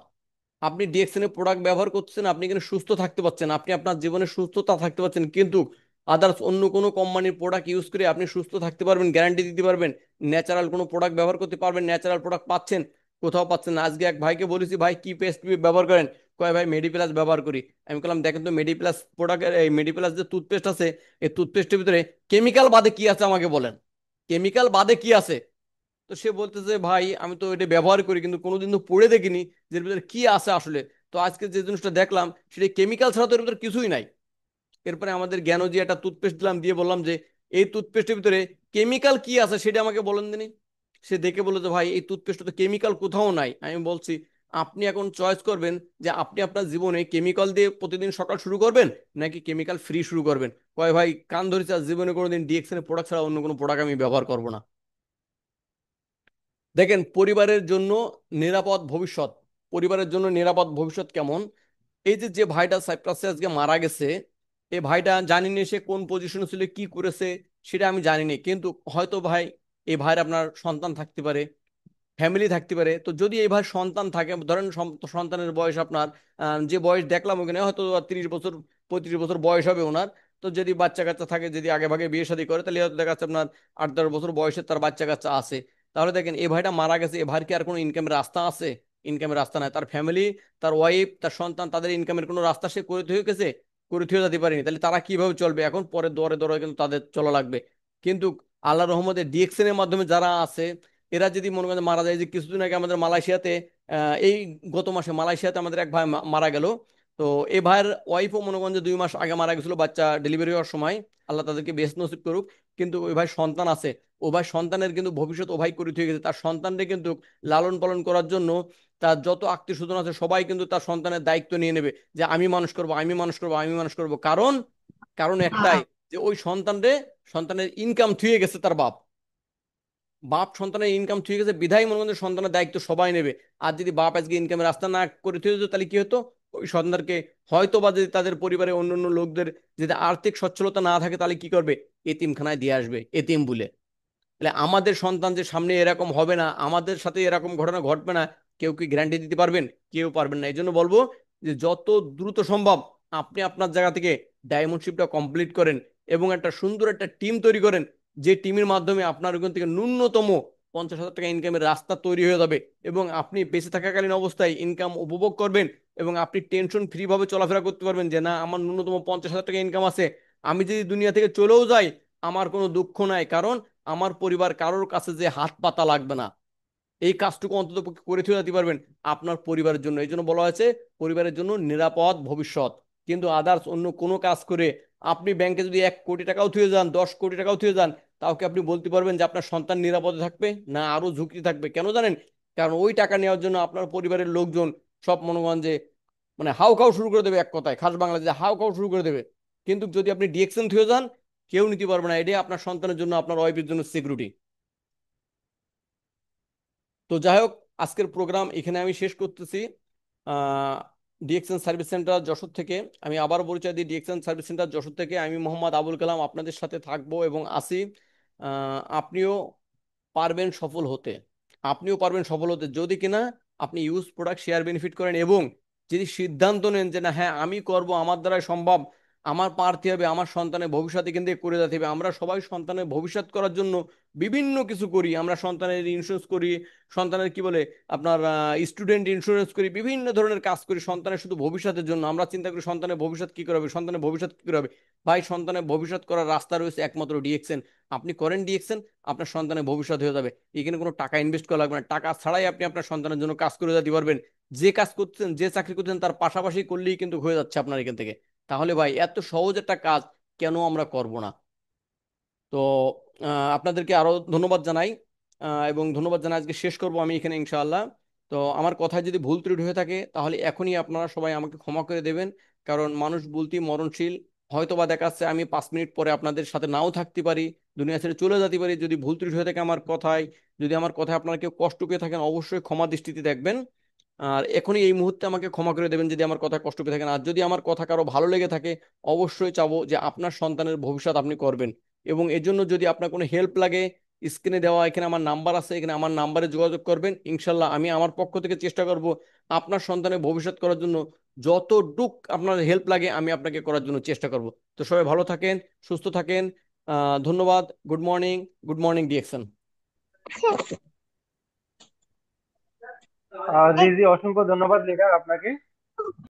আপনি ডিএক্সএন প্রোডাক্ট ব্যবহার করছেন, আপনি কিন্তু সুস্থ থাকতে পারছেন, আপনি আপনার জীবনে সুস্থতা থাকতে পারছেন, কিন্তু আদার্স অন্য কোনো কোম্পানির প্রোডাক্ট ইউজ করে আপনি সুস্থ থাকতে পারবেন, গ্যারান্টি দিতে পারবেন? ন্যাচারাল কোনো প্রোডাক্ট ব্যবহার করতে পারবেন? ন্যাচারাল প্রোডাক্ট পাচ্ছেন? কোথাও পাচ্ছেন না। আজকে এক ভাইকে বলেছি, ভাই কি পেস্ট ব্যবহার করেন? কয় ভাই মেডিপ্লাস ব্যবহার করি। আমি বললাম দেখেন তো মেডিপ্লাস প্রোডাক্টের, এই মেডিপ্লাস যে টুথপেস্ট আছে, এই টুথপেস্টের ভিতরে কেমিক্যাল বাদে কি আছে আমাকে বলেন, কেমিক্যাল বাদে কি আছে? তো সে বলতেছে ভাই আমি তো এটা ব্যবহার করি কিন্তু কোনোদিন তো পড়ে দেখিনি যে এর ভিতরে কি আছে আসলে। তো আজকে যে জিনিসটা দেখলাম সেটা কেমিক্যাল ছাড়া তো এর ভিতরে কিছুই নাই। এরপরে আমাদের জ্ঞানজি একটা টুথপেস্ট দিলাম, দিয়ে বললাম যে এই টুথপেস্টের ভিতরে কেমিক্যাল কি আছে সেটা আমাকে বলেন দিনই। সে দেখে বললো যে ভাই এই টুথপেস্টে তো কেমিক্যাল কোথাও নাই। আমি বলছি আপনি এখন চয়েস করবেন যে আপনি আপনার জীবনে কেমিক্যাল দিয়ে প্রতিদিন সকাল শুরু করবেন নাকি কেমিক্যাল ফ্রি শুরু করবেন। কয় ভাই কান ধরেছে, আর জীবনে কোনোদিন ডিএক্সএন এর প্রোডাক্ট ছাড়া অন্য কোনো প্রোডাক্ট আমি ব্যবহার করবো না। দেখেন পরিবারের জন্য নিরাপদ ভবিষ্যৎ, পরিবারের জন্য নিরাপদ ভবিষ্যৎ কেমন? এই যে যে ভাইটা সাইপ্রাসে আজকে মারা গেছে, এই ভাইটা জানি না সে কোন পজিশনে ছিল, কি করেছে সেটা আমি জানি না, কিন্তু হয়তো ভাই এই ভাইয়ের আপনার সন্তান থাকতে পারে, ফ্যামিলি থাকতে পারে। তো যদি এইভাবে সন্তান থাকে, ধরেন সন্তানের বয়স আপনার যে বয়স দেখলাম ওখানে হয়তো 30 বছর 35 বছর বয়স হবে ওনার। তো যদি বাচ্চা কাচ্চা থাকে, যদি আগে ভাগে বিয়ে শাদী করে, তাহলে হয়তো দেখা যাচ্ছে আপনার 8-10 বছর বয়সে তার বাচ্চা কাচ্চা আছে। তাহলে দেখেন এই ভাইটা মারা গেছে, এ ভাইয়ের কি আর কোনো ইনকামের রাস্তা আছে? ইনকামের রাস্তা নাই। তার ফ্যামিলি, তার ওয়াইফ, তার সন্তান, তাদের ইনকামের কোনো রাস্তা সে করে থুয়ে গেছে, করে থুয়ে যেতে পারেনি। তাহলে তারা কিভাবে চলবে এখন? পরে দরে দরে কিন্তু তাদের চলা লাগবে। কিন্তু আল্লাহ রহমতে ডিএক্সএন এর মাধ্যমে যারা আছে, এরা যদি মনে করেন মারা যায়, যে কিছুদিন আগে আমাদের মালয়েশিয়াতে এই গত মাসে মালয়েশিয়াতে আমাদের এক ভাই মারা গেল। তো এই ভাইয়ের ওয়াইফও মনে করেন যে 2 মাস আগে মারা গেছিল বাচ্চা ডেলিভারি হওয়ার সময়। আল্লাহ তাদেরকে বেস্ট নসিব করুক। কিন্তু ওই ভাই সন্তান আছে, ও ভাই সন্তানের কিন্তু ভবিষ্যৎ ও ভাই করে দিয়ে গেছে। তার সন্তানকে কিন্তু লালন পালন করার জন্য তার যত আত্মীয় স্বজন আছে সবাই কিন্তু তার সন্তানের দায়িত্ব নিয়ে নেবে, যে আমি মানুষ করব, আমি মানুষ করব, আমি মানুষ করব। কারণ কারণ একটাই, যে ওই সন্তানের ইনকাম থুয়ে গেছে তার বাপ। বাপ সন্তানের ইনকাম ঠিক আছে বিধায় মনে করেন সন্তানের দায়িত্ব সবাই নেবে। আর যদি বাপ আজকে ইনকামের রাস্তা না করে দিয়ে যেত, তাহলে কি হতো? ওই সন্তানকে হয়তো বা যদি তাদের পরিবারের অন্য অন্য লোকদের যদি আর্থিক সচ্ছলতা না থাকে, তাহলে কি করবে? এতিমখানায় দিয়ে আসবে এতিম বলে। তাহলে আমাদের সন্তান যে সামনে এরকম হবে না, আমাদের সাথে এরকম ঘটনা ঘটবে না, কেউ কি গ্যারান্টি দিতে পারবেন? কেউ পারবেন না। এই জন্য বলবো যে যত দ্রুত সম্ভব আপনি আপনার জায়গা থেকে ডায়মন্ডশিপটা কমপ্লিট করেন, এবং একটা সুন্দর একটা টিম তৈরি করেন, যে টিমের মাধ্যমে আপনার ওখান থেকে ন্যূনতম 50,000 টাকা ইনকামের রাস্তা তৈরি হয়ে যাবে, এবং আপনি বেঁচে থাকাকালীন অবস্থায় ইনকাম উপভোগ করবেন, এবং আপনি টেনশন ফ্রি ভাবে চলাফেরা করতে পারবেন, যে না আমার ন্যূনতম 50,000 টাকা ইনকাম আছে, আমি যদি দুনিয়া থেকে চলেও যাই আমার কোনো দুঃখ নাই, কারণ আমার পরিবার কারোর কাছে যে হাত পাতা লাগবে না। এই কাজটুকু অন্তত পক্ষে করে থুয়ে যেতে পারবেন আপনার পরিবারের জন্য। এই জন্য বলা হয়েছে পরিবারের জন্য নিরাপদ ভবিষ্যৎ। কিন্তু আদার্স অন্য কোনো কাজ করে আপনি ব্যাংকে যদি 1 কোটি টাকাও থুয়ে যান, 10 কোটি টাকাও থুয়ে যান, তাও কি আপনি বলতে পারবেন যে আপনার সন্তান নিরাপদে থাকবে? না, আরো ঝুঁকি থাকবে। কেন জানেন? কারণ ওই টাকা নেওয়ার জন্য আপনার পরিবারের লোকজন সব মনে করেন যে মানে হাউ খাও শুরু করে দেবে, এক কথায় খাস বাংলাদেশে হাউ খাও শুরু করে দেবে। কিন্তু যদি আপনি ডিএকশন থুয়ে যান, কেউ নিতে পারবে না। এটাই আপনার সন্তানের জন্য, আপনার ওয়াইফের জন্য সিকিউরিটি। তো যাই হোক, আজকের প্রোগ্রাম এখানে আমি শেষ করতেছি। ডিএক্সএন সার্ভিস সেন্টার যশোর থেকে আমি আবার পরিচয় দিই। ডিএক্সএন সার্ভিস সেন্টার যশোর থেকে আমি মোহাম্মদ আবুল কালাম আপনাদের সাথে থাকবো এবং আসি। আপনিও পারবেন সফল হতে, আপনিও পারবেন সফল হতে যদি কিনা আপনি ইউজ প্রোডাক্ট শেয়ার বেনিফিট করেন, এবং যদি সিদ্ধান্ত নেন যে না হ্যাঁ আমি করব, আমার দ্বারা সম্ভব, আমার পারতে হবে, আমার সন্তানের ভবিষ্যৎ এখান থেকে করে যেতে হবে। আমরা সবাই সন্তানের ভবিষ্যৎ করার জন্য বিভিন্ন কিছু করি। আমরা সন্তানের ইন্স্যুরেন্স করি, সন্তানের কি বলে আপনার স্টুডেন্ট ইন্স্যুরেন্স করি, বিভিন্ন ধরনের কাজ করি সন্তানের শুধু ভবিষ্যতের জন্য। আমরা চিন্তা করি সন্তানের ভবিষ্যৎ কি করে হবে, সন্তানের ভবিষ্যৎ কি করে হবে। ভাই সন্তানের ভবিষ্যৎ করার রাস্তা রয়েছে একমাত্র ডিএক্সএন। আপনি করেন ডিএক্সএন, আপনার সন্তানের ভবিষ্যৎ হয়ে যাবে। এখানে কোনো টাকা ইনভেস্ট করা লাগবে না, টাকা ছাড়াই আপনি আপনার সন্তানের জন্য কাজ করে যেতে পারবেন। যে কাজ করছেন, যে চাকরি করছেন, তার পাশাপাশি করলেই কিন্তু হয়ে যাচ্ছে আপনার এখান থেকে। তাহলে ভাই এত সহজ একটা কাজ কেন আমরা করব না? তো আপনাদেরকে আরো ধন্যবাদ জানাই, এবং ধন্যবাদ জানাই আজকে শেষ করব আমি এখানে ইনশাআল্লাহ। তো আমার কথায় যদি ভুল ত্রুটি হয়ে থাকে তাহলে এখনই আপনারা সবাই আমাকে ক্ষমা করে দেবেন, কারণ মানুষ বলতেই মরণশীল। হয়তো বা দেখা যাচ্ছে আমি 5 মিনিট পরে আপনাদের সাথে নাও থাকতে পারি, দুনিয়া ছেড়ে চলে যেতে পারি। যদি ভুল ত্রুটি হয়ে থাকে আমার কথায়, যদি আমার কথায় আপনারা কেউ কষ্ট পেয়ে থাকেন, অবশ্যই ক্ষমা দৃষ্টিতে দেখবেন। আর এখনই এই মুহূর্তে আমাকে ক্ষমা করে দেবেন যদি আমার কথা কষ্ট পেয়ে থাকেন। আর যদি আমার কথা কারো ভালো লেগে থাকে, অবশ্যই চাবো যে আপনার সন্তানের ভবিষ্যৎ আপনি করবেন। এবং এর জন্য যদি আপনার কোনো হেল্প লাগে, স্ক্রিনে দেওয়া এখানে আমার নাম্বার আছে, এখানে আমার নাম্বারে যোগাযোগ করবেন। ইনশাল্লাহ আমি আমার পক্ষ থেকে চেষ্টা করব আপনার সন্তানের ভবিষ্যৎ করার জন্য। যতটুক আপনার হেল্প লাগে আমি আপনাকে করার জন্য চেষ্টা করব। তো সবাই ভালো থাকেন, সুস্থ থাকেন। ধন্যবাদ। Good morning. Good morning ডিএকশন। জি জি, অসংখ্য ধন্যবাদ লিডার আপনাকে।